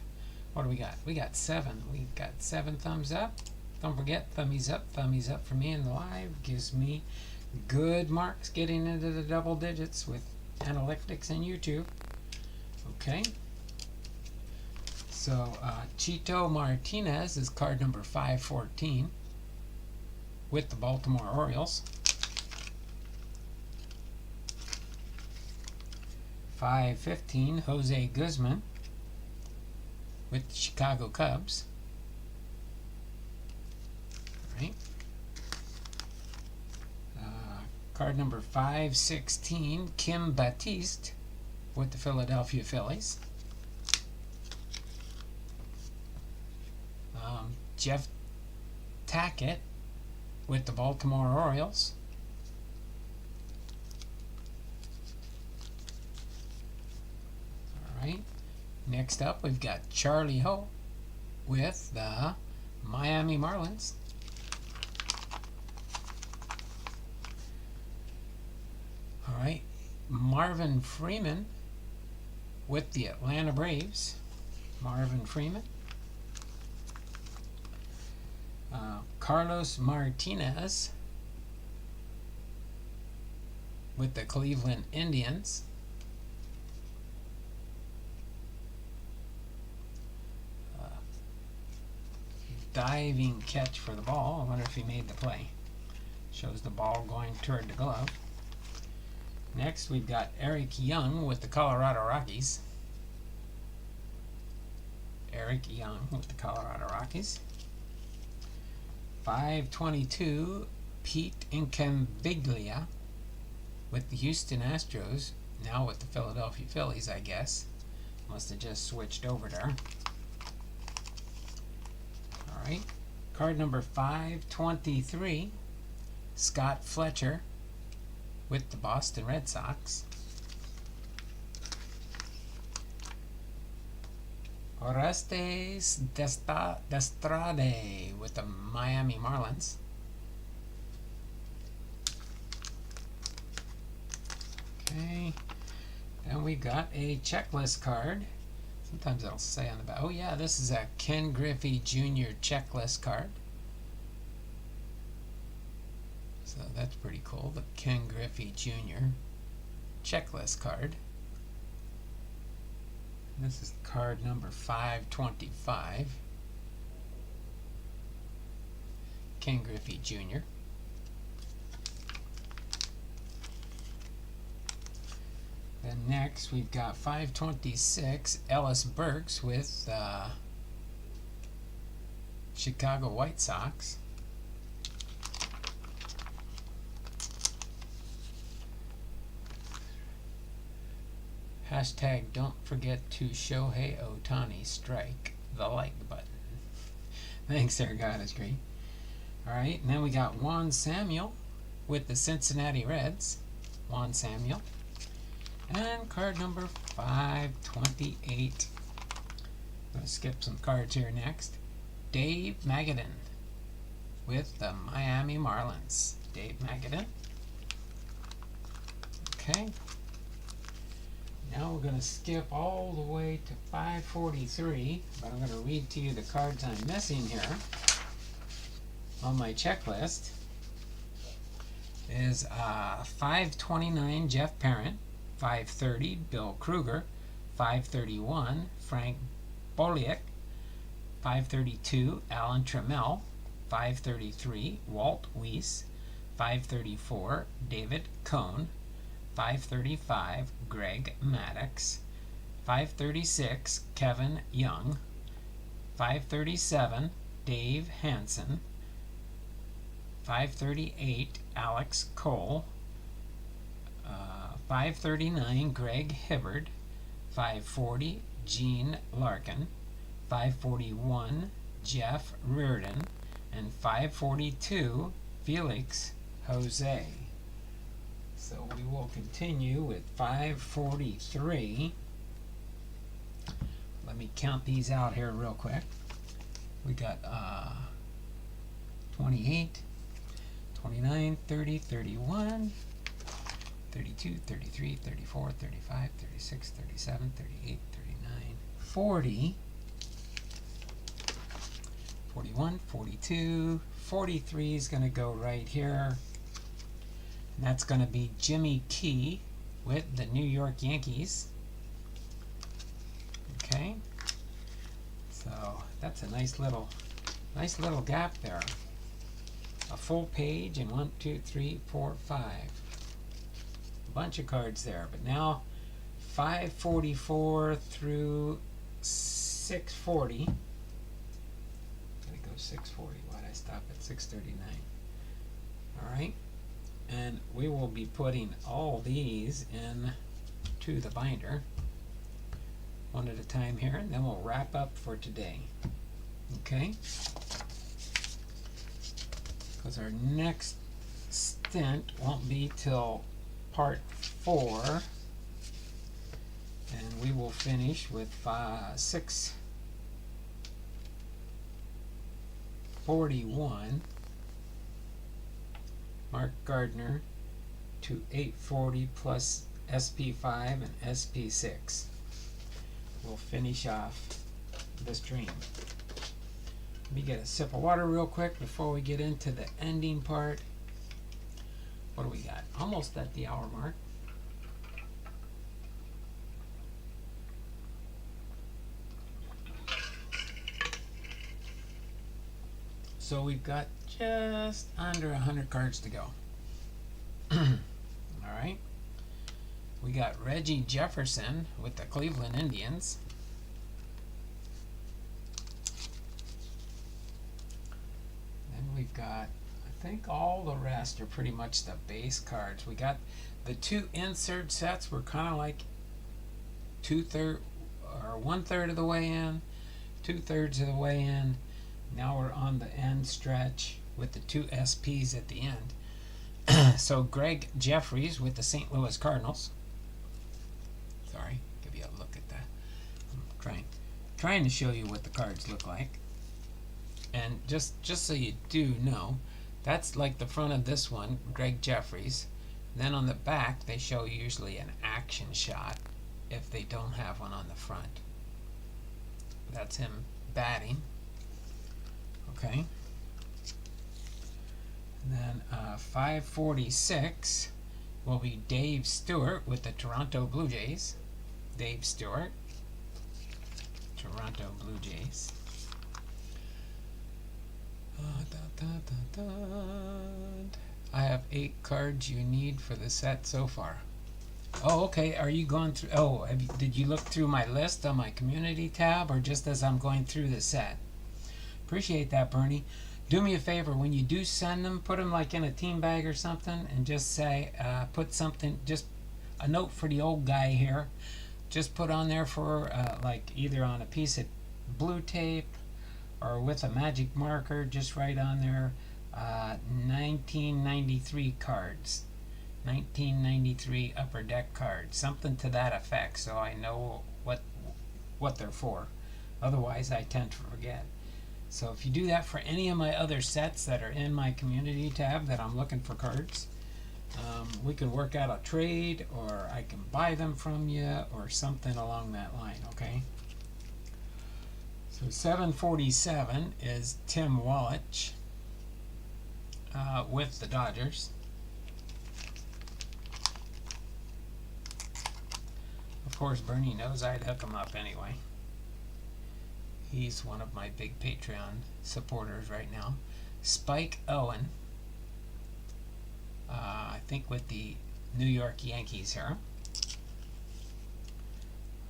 What do we got? We got 7. We got 7 thumbs up. Don't forget, thummies up for me in the live. Gives me good marks getting into the double digits with analytics and YouTube. Okay. So, Chito Martinez is card number 514 with the Baltimore Orioles. 515, Jose Guzman with the Chicago Cubs. All right. Card number 516, Kim Batiste with the Philadelphia Phillies. Jeff Tackett with the Baltimore Orioles. Alright, next up we've got Charlie Ho with the Miami Marlins. Alright, Marvin Freeman with the Atlanta Braves. Marvin Freeman. Carlos Martinez with the Cleveland Indians. Diving catch for the ball. I wonder if he made the play. Shows the ball going toward the glove. Next, we've got Eric Young with the Colorado Rockies. Eric Young with the Colorado Rockies. 522, Pete Incambiglia with the Houston Astros. Now with the Philadelphia Phillies, I guess. Must have just switched over there. Alright. Card number 523, Scott Fletcher with the Boston Red Sox. Orestes Destrade with the Miami Marlins. Okay. Then we got a checklist card. Sometimes it'll say on the back. Oh yeah, this is a Ken Griffey Jr. checklist card. So that's pretty cool. The Ken Griffey Jr. checklist card. This is card number 525. Ken Griffey Jr. Then next we've got 526, Ellis Burks with Chicago White Sox. Hashtag don't forget to Shohei Ohtani strike the like button. Thanks there, God is great. Alright, and then we got Juan Samuel with the Cincinnati Reds. Juan Samuel. And card number 528. I'm going to skip some cards here next. Dave Magadan with the Miami Marlins. Dave Magadan. Okay. Now we're going to skip all the way to 543, but I'm going to read to you the cards I'm missing here on my checklist. Is 529 Jeff Parent, 530 Bill Kruger, 531 Frank Boliek, 532 Alan Trammell, 533 Walt Weiss, 534 David Cohn, 535 Greg Maddox, 536 Kevin Young, 537 Dave Hansen, 538 Alex Cole, 539 Greg Hibbard, 540 Gene Larkin, 541 Jeff Reardon, and 542 Felix Jose. So we will continue with 543. Let me count these out here real quick. We got 28, 29, 30, 31, 32, 33, 34, 35, 36, 37, 38, 39, 40, 41, 42, 43 is going to go right here. And that's going to be Jimmy Key with the New York Yankees. Okay. So that's a nice little gap there. A full page and 1, 2, 3, 4, 5. A bunch of cards there. But now 544 through 640. Gotta go 640. Why'd I stop at 639? Alright. And we will be putting all these in to the binder one at a time here, and then we'll wrap up for today. Okay? Because our next stint won't be till part 4, and we will finish with 641 Mark Gardner to 840 plus SP5 and SP6. We'll finish off the stream. Let me get a sip of water real quick before we get into the ending part. What do we got? Almost at the hour mark. So we've got just under 100 cards to go. Alright. We got Reggie Jefferson with the Cleveland Indians. Then we've got, I think all the rest are pretty much the base cards. We got the 2 insert sets were kind of like 2/3 or 1/3 of the way in, 2/3 of the way in. Now we're on the end stretch with the 2 SPs at the end. So Greg Jeffries with the St. Louis Cardinals. Sorry, give you a look at that. I'm trying to show you what the cards look like. And just so you do know, that's like the front of this one, Greg Jeffries. Then on the back, they show usually an action shot if they don't have one on the front. That's him batting. Okay. And then 546 will be Dave Stewart with the Toronto Blue Jays. Dave Stewart, Toronto Blue Jays. I have 8 cards you need for the set so far. Oh, okay. Are you going through? Oh, did you look through my list on my community tab, or just as I'm going through the set? Appreciate that, Bernie. Do me a favor, when you do send them, put them like in a team bag or something, and just say, put something, just a note for the old guy here. Just put on there for, like either on a piece of blue tape or with a magic marker, just write on there, 1993 cards. 1993 Upper Deck cards. Something to that effect, so I know what they're for. Otherwise, I tend to forget. So if you do that for any of my other sets that are in my community tab that I'm looking for cards, we can work out a trade, or I can buy them from you, or something along that line, okay? So 747 is Tim Wallach with the Dodgers. Of course, Bernie knows I'd hook him up anyway. He's one of my big Patreon supporters right now. Spike Owen, I think with the New York Yankees here.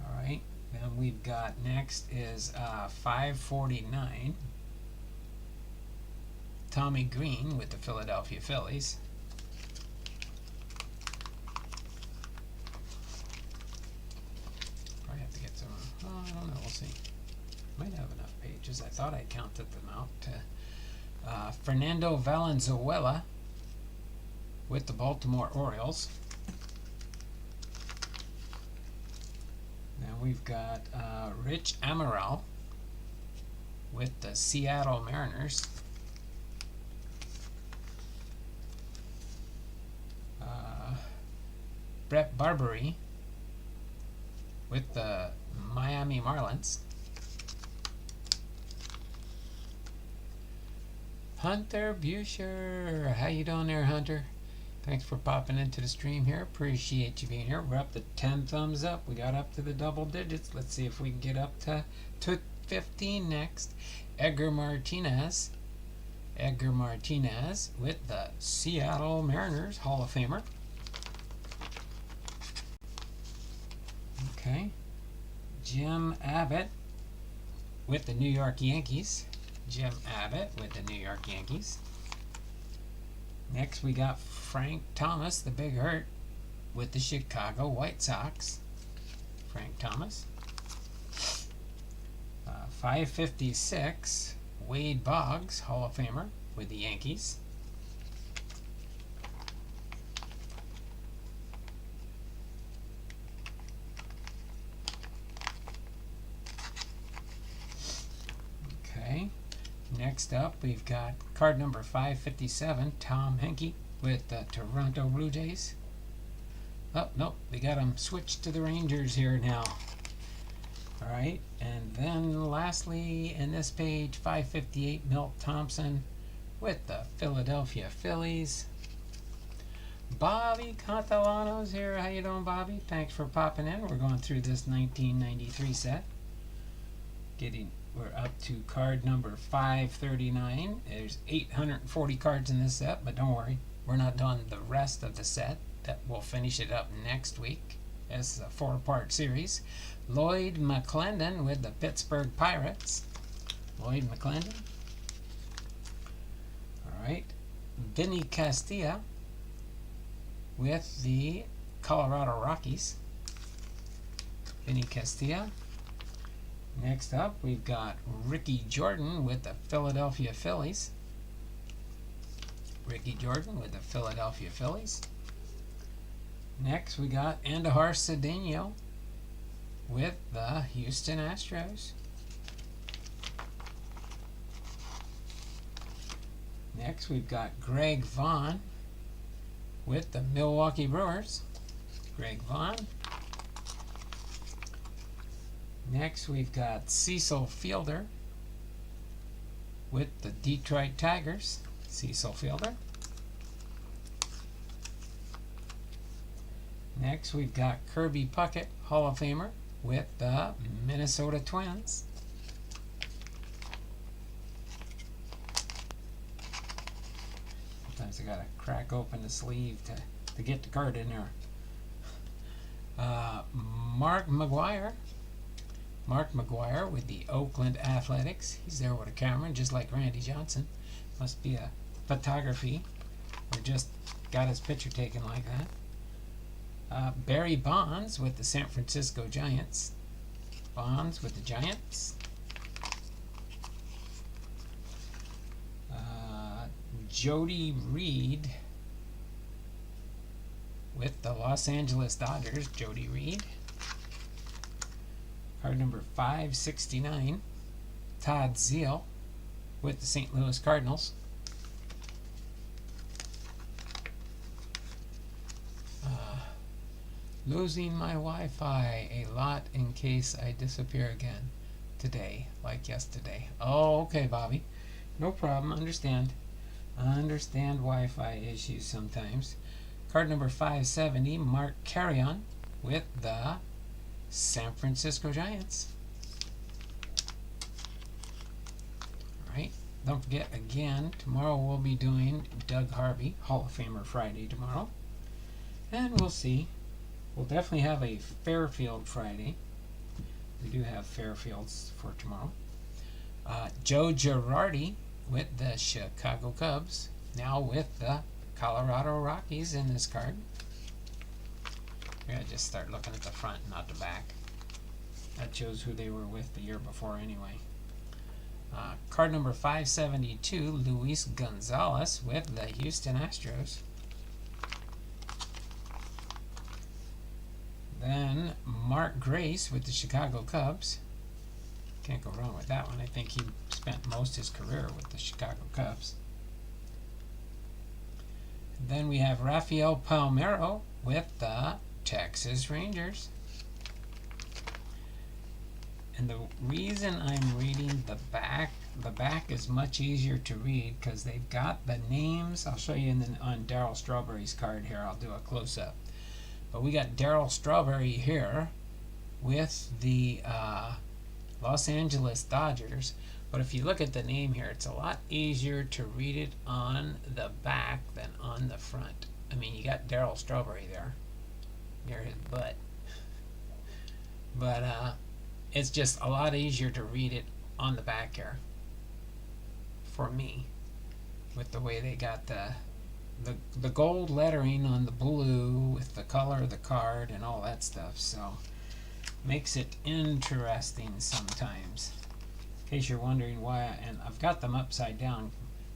Alright, then we've got next is 549. Tommy Green with the Philadelphia Phillies. Probably have to get some, oh, I don't know, we'll see. Might have enough pages. I thought I counted them out. Fernando Valenzuela with the Baltimore Orioles. Now we've got Rich Amaral with the Seattle Mariners. Brett Barbary with the Miami Marlins. Hunter Buscher, how you doing there, Hunter? Thanks for popping into the stream here. Appreciate you being here. We're up to 10 thumbs up. We got up to the double digits. Let's see if we can get up to 15 next. Edgar Martinez. Edgar Martinez with the Seattle Mariners, Hall of Famer. Okay. Jim Abbott with the New York Yankees. Jim Abbott with the New York Yankees. Next we got Frank Thomas, the Big Hurt, with the Chicago White Sox. Frank Thomas. 556, Wade Boggs, Hall of Famer, with the Yankees. Okay. Next up, we've got card number 557, Tom Henke, with the Toronto Blue Jays. Oh, nope, we got him switched to the Rangers here now. Alright, and then lastly, in this page, 558, Milt Thompson, with the Philadelphia Phillies. Bobby Catalano's here. How you doing, Bobby? Thanks for popping in. We're going through this 1993 set. We're up to card number 539. There's 840 cards in this set, but don't worry, we're not done the rest of the set. We'll finish it up next week. This is a 4-part series. Lloyd McClendon with the Pittsburgh Pirates. Lloyd McClendon. Alright. Vinny Castilla with the Colorado Rockies. Vinny Castilla. Next up, we've got Ricky Jordan with the Philadelphia Phillies. Ricky Jordan with the Philadelphia Phillies. Next, we got Andahar Cedeno with the Houston Astros. Next, we've got Greg Vaughn with the Milwaukee Brewers. Greg Vaughn. Next, we've got Cecil Fielder with the Detroit Tigers. Cecil Fielder. Next, we've got Kirby Puckett, Hall of Famer, with the Minnesota Twins. Sometimes I gotta crack open the sleeve to get the card in there. Mark McGwire. Mark McGwire with the Oakland Athletics. He's there with a camera, just like Randy Johnson. Must be a photography, or just got his picture taken like that. Barry Bonds with the San Francisco Giants. Bonds with the Giants. Jody Reed with the Los Angeles Dodgers. Jody Reed. Card number 569. Todd Zeile with the St. Louis Cardinals. Losing my Wi-Fi a lot in case I disappear again today, like yesterday. Oh, okay, Bobby. No problem. Understand Wi-Fi issues sometimes. Card number 570, Mark Carrion with the San Francisco Giants. Alright, don't forget, again, tomorrow we'll be doing Doug Harvey, Hall of Famer Friday tomorrow. And we'll see. We'll definitely have a Fairfield Friday. We do have Fairfields for tomorrow. Joe Girardi with the Chicago Cubs. Now with the Colorado Rockies in this card. We're going to just start looking at the front, not the back. That shows who they were with the year before anyway. Card number 572, Luis Gonzalez with the Houston Astros. Then Mark Grace with the Chicago Cubs. Can't go wrong with that one. I think he spent most of his career with the Chicago Cubs. Then we have Rafael Palmeiro with the Texas Rangers. And the reason I'm reading the back is much easier to read because they've got the names. I'll show you on Darryl Strawberry's card here. I'll do a close-up. But we got Darryl Strawberry here with the Los Angeles Dodgers. But if you look at the name here, it's a lot easier to read it on the back than on the front. I mean, you got Darryl Strawberry there near his butt. But it's just a lot easier to read it on the back here for me with the way they got the the gold lettering on the blue with the color of the card and all that stuff. So makes it interesting sometimes. In case you're wondering why, and I've got them upside down,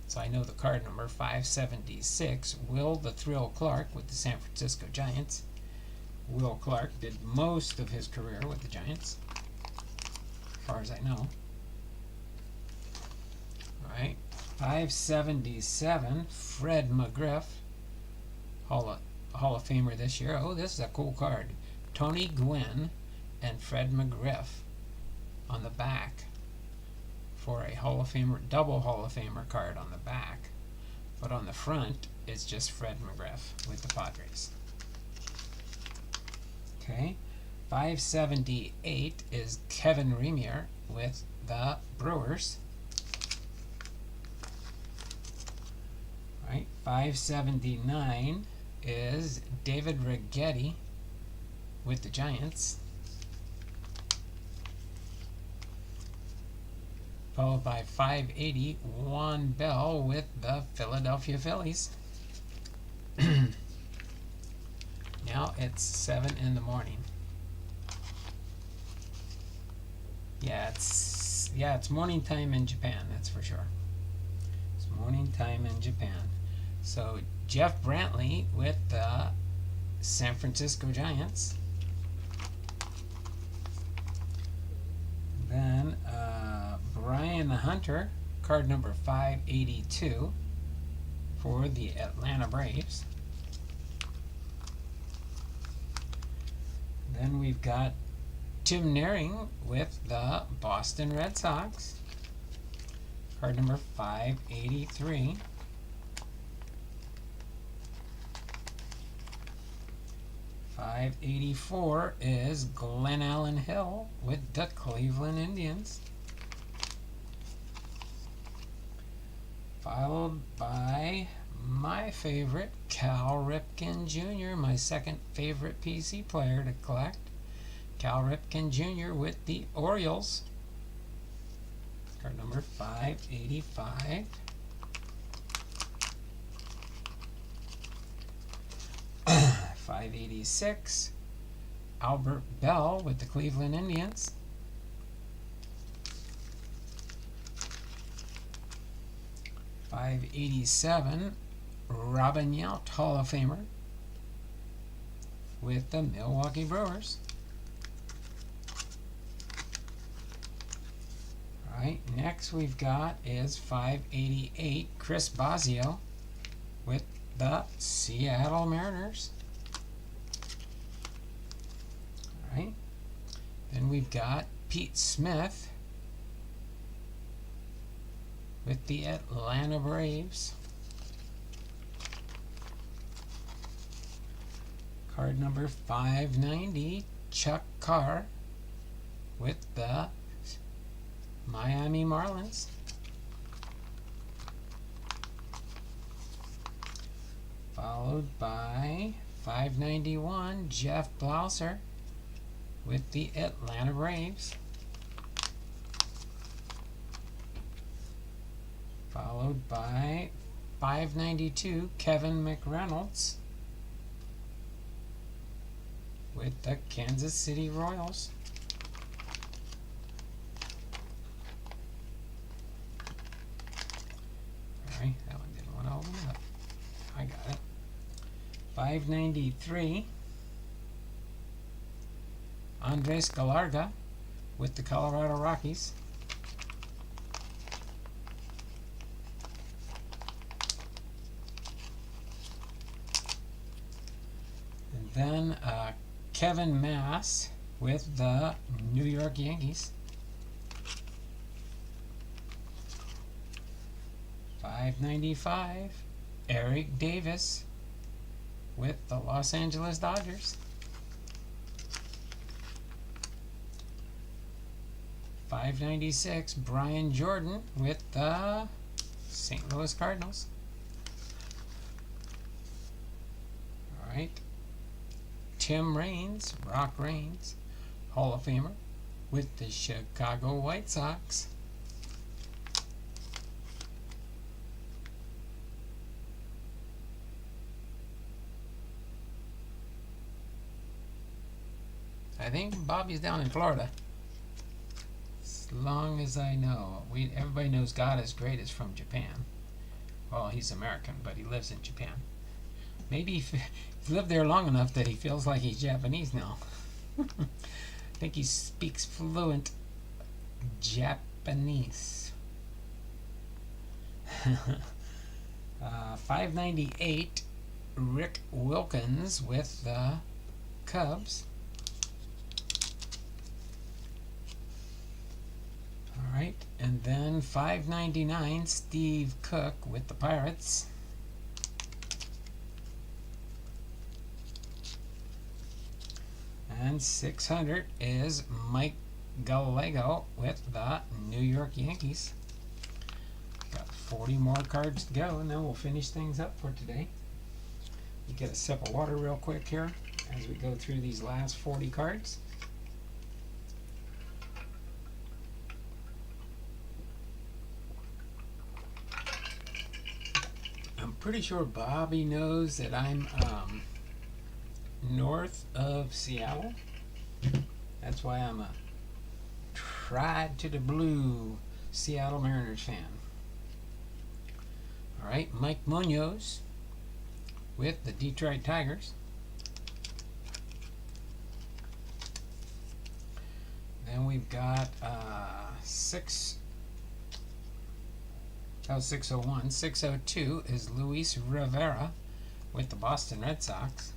so I know the card number 576. Will the Thrill Clark with the San Francisco Giants. Will Clark did most of his career with the Giants, as far as I know. Alright, 577, Fred McGriff, Hall of Famer this year. Oh, this is a cool card. Tony Gwynn and Fred McGriff on the back for a Hall of Famer, double Hall of Famer card on the back. But on the front, it's just Fred McGriff with the Padres. Okay, 578 is Kevin Remier with the Brewers. Right, 579 is David Righetti with the Giants. Followed by 580, Juan Bell with the Philadelphia Phillies. Now it's 7 in the morning. Yeah, it's morning time in Japan, that's for sure. It's morning time in Japan. So Jeff Brantley with the San Francisco Giants. Then Brian Hunter, card number 582 for the Atlanta Braves. Then we've got Tim Naring with the Boston Red Sox, card number 583. .584 is Glenn Allen Hill with the Cleveland Indians. Followed by my favorite, Cal Ripken Jr., my second favorite PC player to collect. Cal Ripken Jr. with the Orioles. Card number 585. .586, Albert Bell with the Cleveland Indians. .587, Robin Yount, Hall of Famer with the Milwaukee Brewers. Alright, next we've got is 588, Chris Bosio with the Seattle Mariners. Alright, then we've got Pete Smith with the Atlanta Braves. Card number 590, Chuck Carr with the Miami Marlins. Followed by 591, Jeff Blauser with the Atlanta Braves. Followed by 592, Kevin McReynolds with the Kansas City Royals. Sorry, that one didn't want to open up. I got it. 593, Andres Galarga with the Colorado Rockies. And then Kevin Mass with the New York Yankees. 595, Eric Davis with the Los Angeles Dodgers. 596, Brian Jordan with the St. Louis Cardinals. Alright. Tim Raines, Rock Raines, Hall of Famer with the Chicago White Sox. I think Bobby's down in Florida. As long as I know. Everybody knows God is Great is from Japan. Well, he's American, but he lives in Japan. Maybe he's lived there long enough that he feels like he's Japanese now. I think he speaks fluent Japanese. 598, Rick Wilkins with the Cubs. Alright, and then 599, Steve Cook with the Pirates. And 600 is Mike Gallego with the New York Yankees. Got 40 more cards to go, and then we'll finish things up for today. You get a sip of water real quick here as we go through these last 40 cards. I'm pretty sure Bobby knows that I'm north of Seattle. That's why I'm a tried to the blue Seattle Mariners fan. Alright, Mike Munoz with the Detroit Tigers. Then we've got 601. 602 is Luis Rivera with the Boston Red Sox.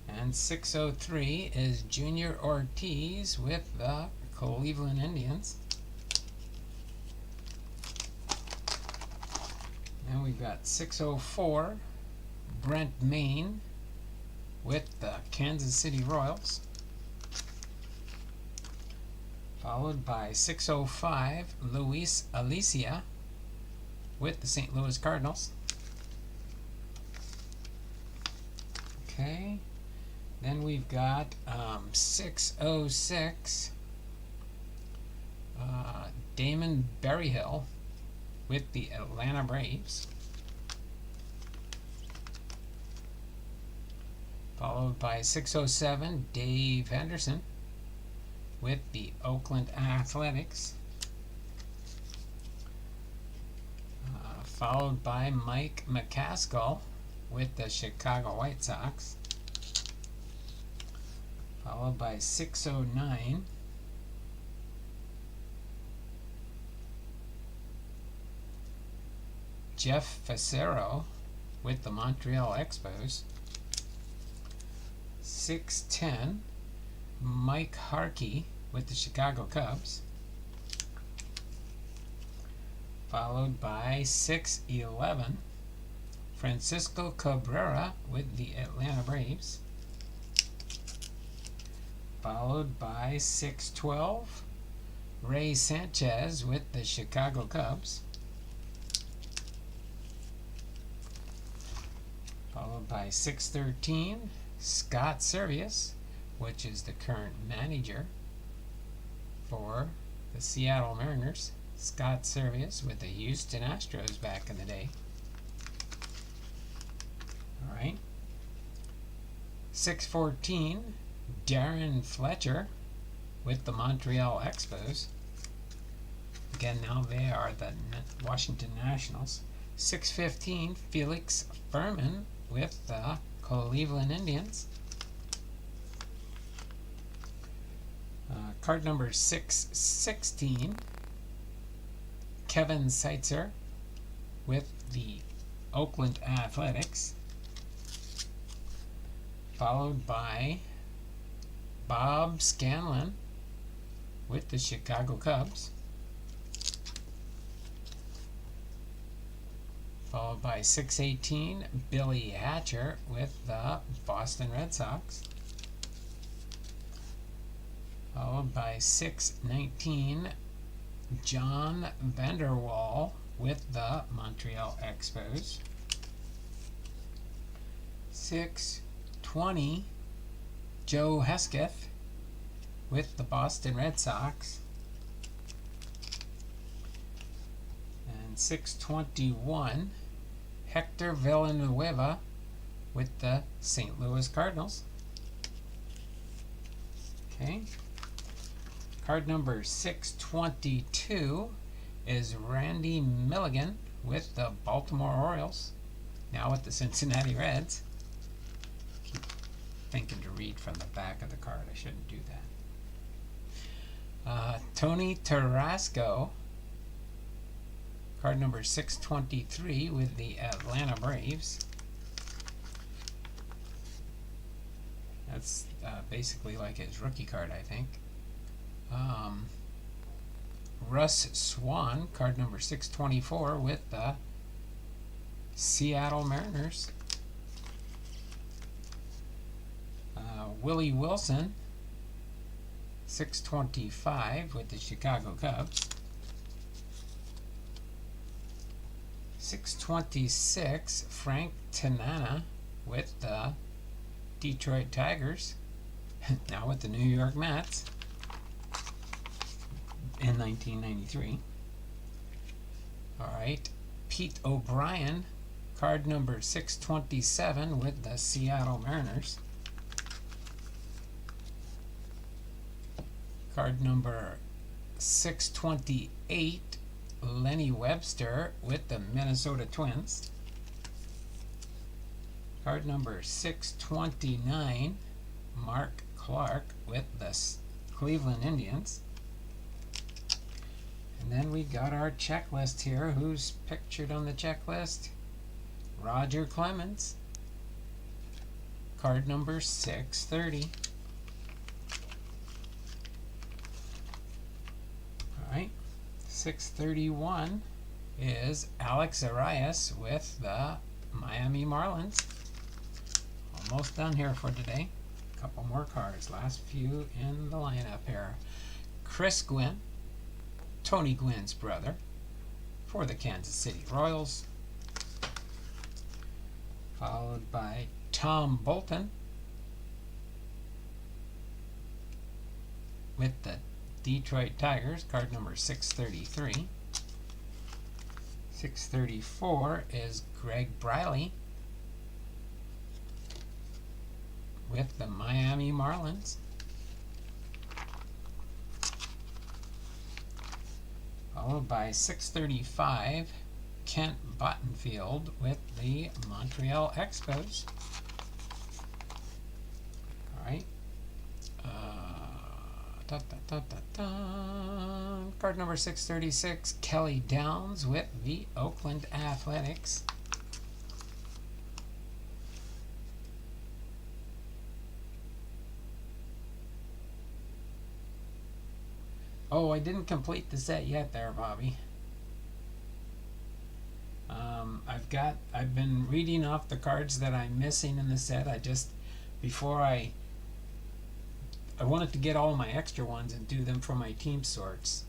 And 603 is Junior Ortiz with the Cleveland Indians. Then we've got 604, Brent Maine with the Kansas City Royals. Followed by 605, Luis Alicia with the St. Louis Cardinals. Okay. Then we've got 606, Damon Berryhill with the Atlanta Braves. Followed by 607, Dave Henderson with the Oakland Athletics. Followed by Mike McCaskill with the Chicago White Sox. Followed by 609, Jeff Facero with the Montreal Expos. 610, Mike Harkey with the Chicago Cubs. Followed by 611, Francisco Cabrera with the Atlanta Braves. Followed by 612, Ray Sanchez with the Chicago Cubs. Followed by 613, Scott Servius, which is the current manager for the Seattle Mariners. Scott Servius with the Houston Astros back in the day. Alright. 614, Darren Fletcher with the Montreal Expos. Again, now they are the Washington Nationals. 615, Felix Furman with the Cleveland Indians. Card number 616, Kevin Seitzer with the Oakland Athletics. Followed by Bob Scanlon with the Chicago Cubs. Followed by 618, Billy Hatcher with the Boston Red Sox. Followed by 619, John Vanderwall with the Montreal Expos. 620, Joe Hesketh with the Boston Red Sox. And 621, Hector Villanueva with the St. Louis Cardinals. Okay. Card number 622 is Randy Milligan with the Baltimore Orioles, now with the Cincinnati Reds. Keep thinking to read from the back of the card. I shouldn't do that. Tony Tarasco, card number 623 with the Atlanta Braves. That's basically like his rookie card, I think. Russ Swan, card number 624 with the Seattle Mariners. Willie Wilson, 625 with the Chicago Cubs. 626, Frank Tanana with the Detroit Tigers, now with the New York Mets in 1993. All right, Pete O'Brien, card number 627 with the Seattle Mariners. Card number 628, Lenny Webster with the Minnesota Twins. Card number 629, Mark Clark with the Cleveland Indians. And then we got our checklist here. Who's pictured on the checklist? Roger Clemens. Card number 630. All right. 631 is Alex Arias with the Miami Marlins. Almost done here for today. A couple more cards. Last few in the lineup here. Chris Gwynn, Tony Gwynn's brother, for the Kansas City Royals. Followed by Tom Bolton with the Detroit Tigers, card number 633. 634 is Greg Briley with the Miami Marlins. Followed by 635, Kent Bottenfield with the Montreal Expos. All right. Card number 636, Kelly Downs with the Oakland Athletics. Oh, I didn't complete the set yet there, Bobby. I've been reading off the cards that I'm missing in the set. Before I wanted to get all my extra ones and do them for my team sorts.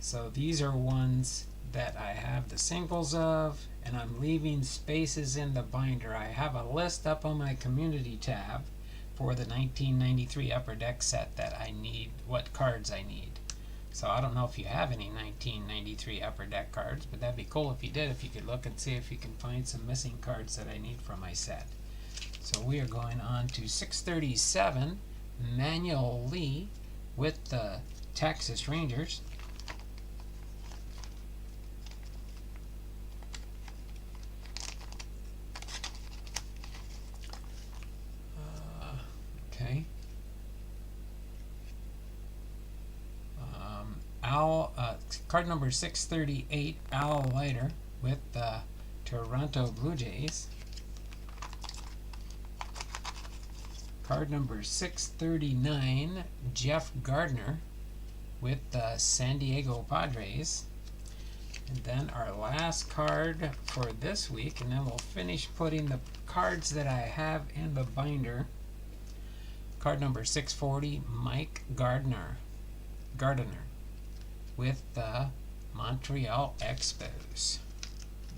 So these are ones that I have the singles of, and I'm leaving spaces in the binder. I have a list up on my community tab for the 1993 Upper Deck set that I need, what cards I need. So I don't know if you have any 1993 Upper Deck cards, but that'd be cool if you did, if you could look and see if you can find some missing cards that I need from my set. So we are going on to 637, Manuel Lee with the Texas Rangers. Okay. Card number 638, Al Leiter with the Toronto Blue Jays. Card number 639, Jeff Gardner with the San Diego Padres. And then our last card for this week, and then we'll finish putting the cards that I have in the binder. Card number 640, Mike Gardner with the Montreal Expos.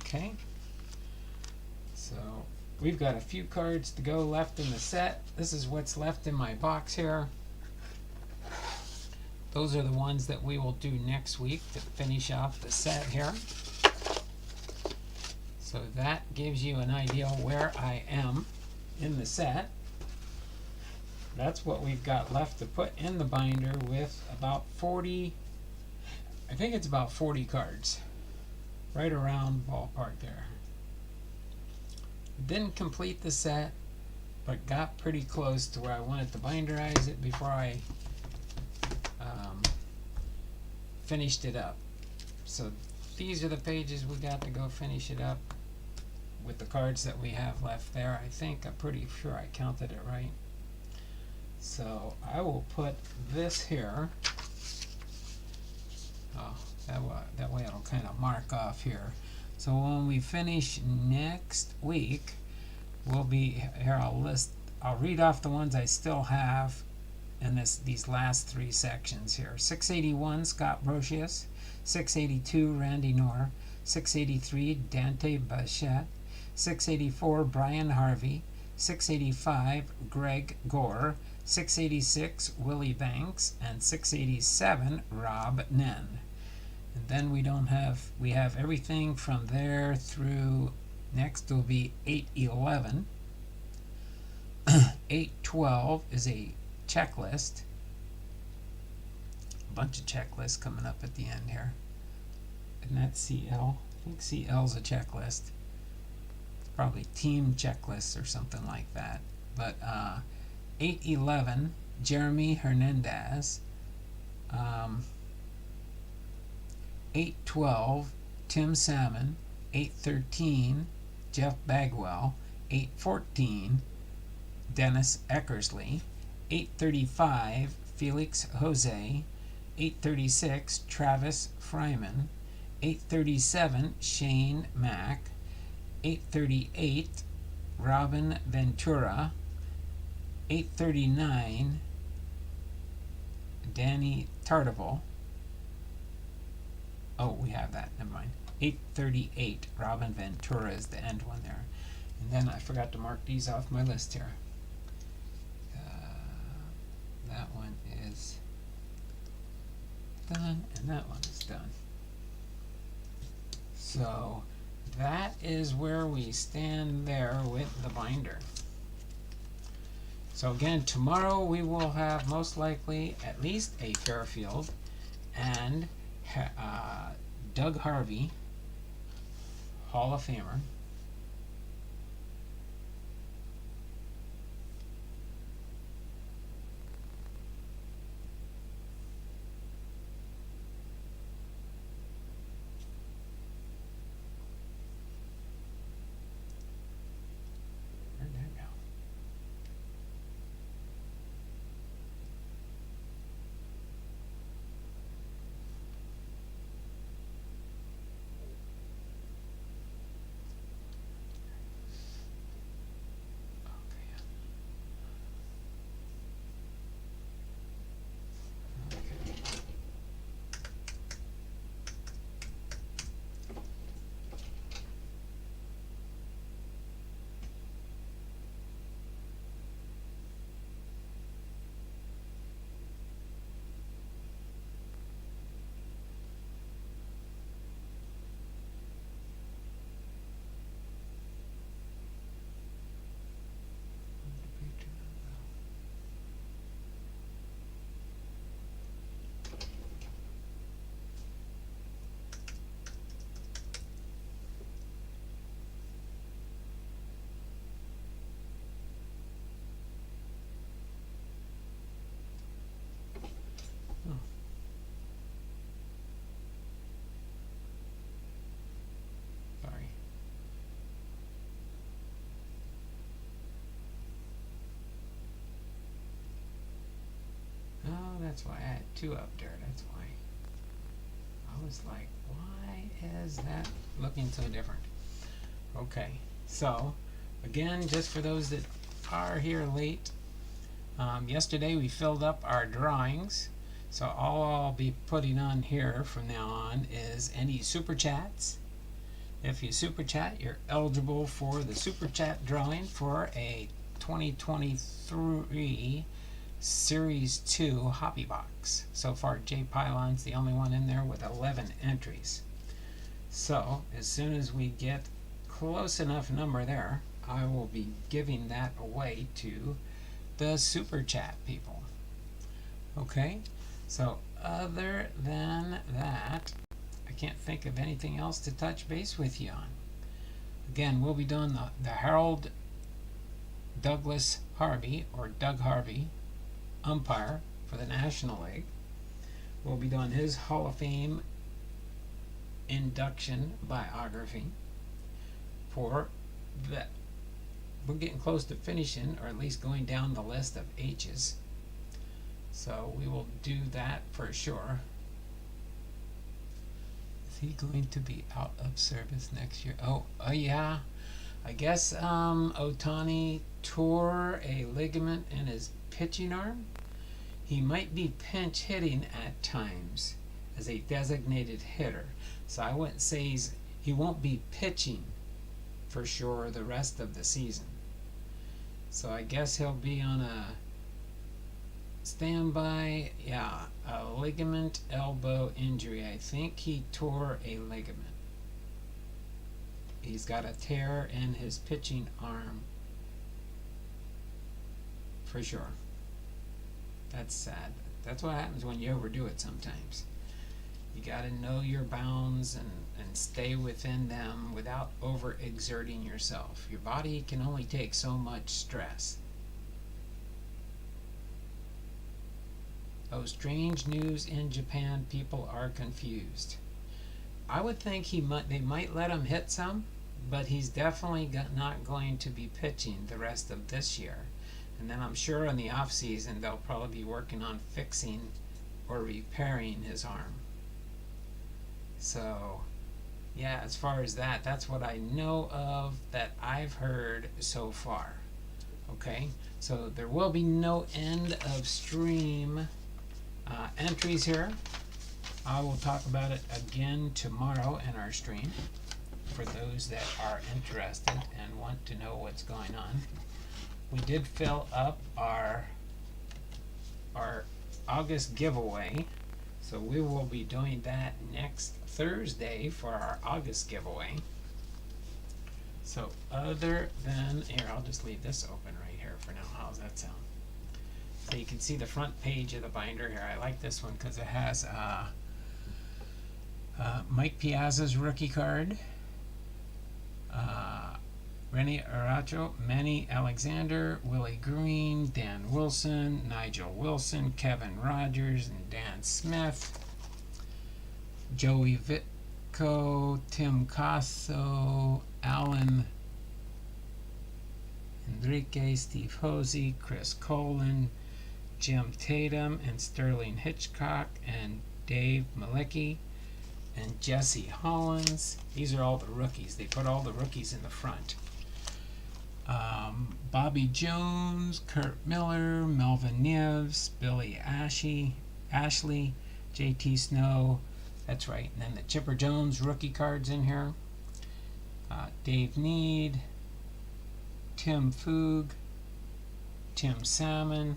Okay, so we've got a few cards to go left in the set. This is what's left in my box here. Those are the ones that we will do next week to finish off the set here. So that gives you an idea where I am in the set. that's what we've got left to put in the binder with about 40, I think it's about 40 cards. Right around ballpark there. Didn't complete the set, but got pretty close to where I wanted to binderize it before I finished it up. So these are the pages we got to go finish it up with the cards that we have left there. I think, I'm pretty sure I counted it right. So I will put this here. Oh, that way it'll kind of mark off here. So when we finish next week, we'll be here. I'll read off the ones I still have in these last three sections here. 681 Scott Brocious, 682 Randy Knorr, 683 Dante Bichette, 684 Brian Harvey, 685 Greg Gore, 686 Willie Banks, and 687 Rob Nen. And then we have everything from there through, next will be 811. 812 is a checklist. A bunch of checklists coming up at the end here. And that's CL. I think CL is a checklist. It's probably team checklists or something like that. But 811, Jeremy Hernandez. 812, Tim Salmon. 813, Jeff Bagwell. 814, Dennis Eckersley. 835, Felix Jose. 836, Travis Fryman. 837, Shane Mack. 838, Robin Ventura. 839, Danny Tardival. Oh, we have that. Never mind. 838, Robin Ventura is the end one there. And then I forgot to mark these off my list here. That one is done, and that one is done. So that is where we stand there with the binder. So again, tomorrow we will have most likely at least a Fairfield and Doug Harvey, Hall of Famer. Where'd that go? Sorry. Oh, that's why I had two up there. That's why. I was like, why is that looking so different? Okay, so again, just for those that are here late, yesterday we filled up our drawings. So all I'll be putting on here from now on is any super chats. If you super chat, you're eligible for the super chat drawing for a 2023 Series 2 Hobby Box. So far, Jay Pylon's the only one in there with 11 entries. So as soon as we get close enough number there, I will be giving that away to the super chat people. Okay, so other than that, I can't think of anything else to touch base with you on. Again, we'll be doing the Harold Douglas Harvey, or Doug Harvey, umpire for the National League. We'll be doing his Hall of Fame induction biography for that. We're getting close to finishing, or at least going down the list of H's. So we will do that for sure. Is he going to be out of service next year? Oh yeah. I guess Ohtani tore a ligament in his pitching arm. He might be pinch hitting at times as a designated hitter. So I wouldn't say he won't be pitching for sure the rest of the season. So I guess he'll be on a standby. Yeah, a ligament elbow injury. I think he tore a ligament. He's got a tear in his pitching arm for sure. That's sad. That's what happens when you overdo it sometimes. You got to know your bounds and stay within them without overexerting yourself. Your body can only take so much stress. Oh, strange news in Japan. People are confused. I would think they might let him hit some, but he's definitely not going to be pitching the rest of this year. And then I'm sure in the off season they'll probably be working on fixing or repairing his arm. So yeah, as far as that, that's what I know of that I've heard so far. Okay, so there will be no end of stream entries here. I will talk about it again tomorrow in our stream for those that are interested and want to know what's going on. We did fill up our August giveaway, so we will be doing that next Thursday for our August giveaway. So other than here, I'll just leave this open right here for now. How's that sound? So you can see the front page of the binder here. I like this one because it has Mike Piazza's rookie card, Rennie Aracho, Manny Alexander, Willie Green, Dan Wilson, Nigel Wilson, Kevin Rogers, and Dan Smith, Joey Vitko, Tim Casso, Alan Enrique, Steve Hosey, Chris Colin, Jim Tatum, and Sterling Hitchcock, and Dave Malicki, and Jesse Hollins. These are all the rookies. They put all the rookies in the front. Bobby Jones, Kurt Miller, Melvin Nieves, Billy Ashley, JT Snow. That's right. And then the Chipper Jones rookie cards in here. Dave Need, Tim Foog, Tim Salmon.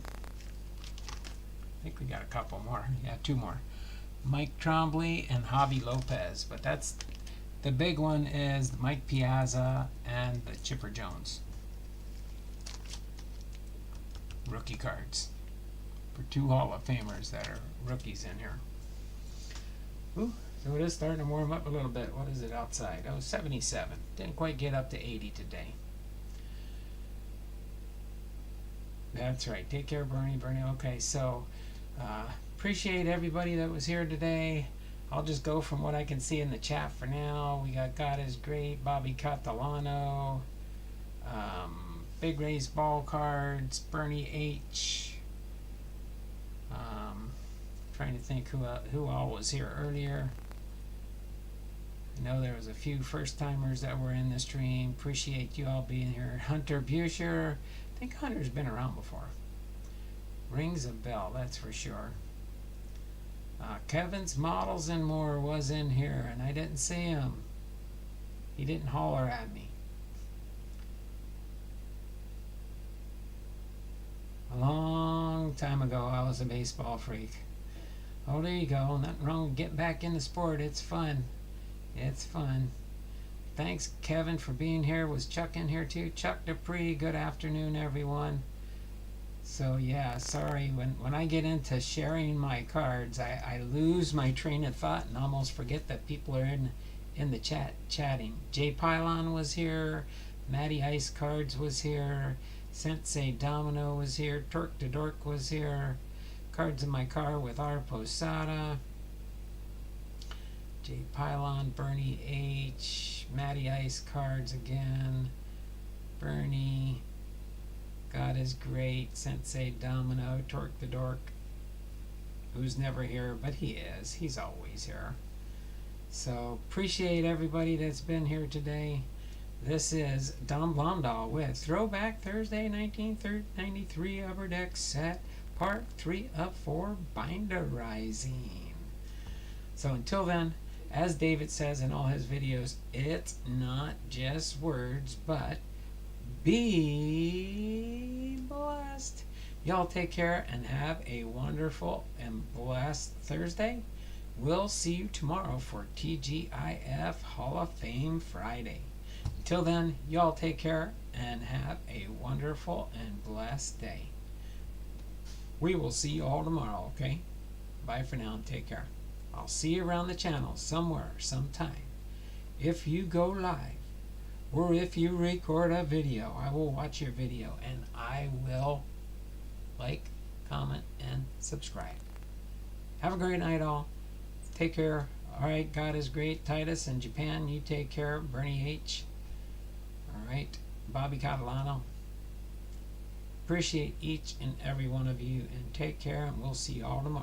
I think we got a couple more. Yeah, two more. Mike Trombley and Javi Lopez. But that's the big one is Mike Piazza and the Chipper Jones rookie cards for two Hall of Famers that are rookies in here. Ooh, so it is starting to warm up a little bit. What is it outside? Oh, 77. Didn't quite get up to 80 today. That's right. Take care, Bernie. Okay, so appreciate everybody that was here today. I'll just go from what I can see in the chat for now. We got God is Great, Bobby Catalano, Big Ray's Ball Cards, Bernie H. Trying to think who all was here earlier. I know there was a few first-timers that were in the stream. Appreciate you all being here. Hunter Buscher. I think Hunter's been around before. Rings a bell, that's for sure. Kevin's Models and More was in here, and I didn't see him. He didn't holler at me. A long time ago, I was a baseball freak. Oh, there you go. Nothing wrong with getting back in the sport. It's fun. It's fun. Thanks, Kevin, for being here. Was Chuck in here too? Chuck Dupree, good afternoon, everyone. So yeah, sorry. When I get into sharing my cards, I lose my train of thought and almost forget that people are in the chat chatting. Jay Pylon was here, Matty Ice Cards was here, Sensei Domino was here, Torque the Dork was here, Cards in My Car with R Posada, Jay Pylon, Bernie H, Matty Ice Cards again, Bernie, God is Great, Sensei Domino, Torque the Dork, who's never here, but he is. He's always here. So appreciate everybody that's been here today. This is Don Blomdahl with Throwback Thursday 1993 Upper Deck Set Part 3 of 4 Binderizing. So until then, as David says in all his videos, it's not just words, but be blessed. Y'all take care and have a wonderful and blessed Thursday. We'll see you tomorrow for TGIF Hall of Fame Friday. Until then, y'all take care and have a wonderful and blessed day. We will see you all tomorrow, okay? Bye for now and take care. I'll see you around the channel somewhere, sometime. If you go live, or if you record a video, I will watch your video and I will like, comment, and subscribe. Have a great night all. Take care. Alright, God is great. Titus in Japan, you take care. Bernie H. Alright, Bobby Catalano. Appreciate each and every one of you and take care and we'll see you all tomorrow.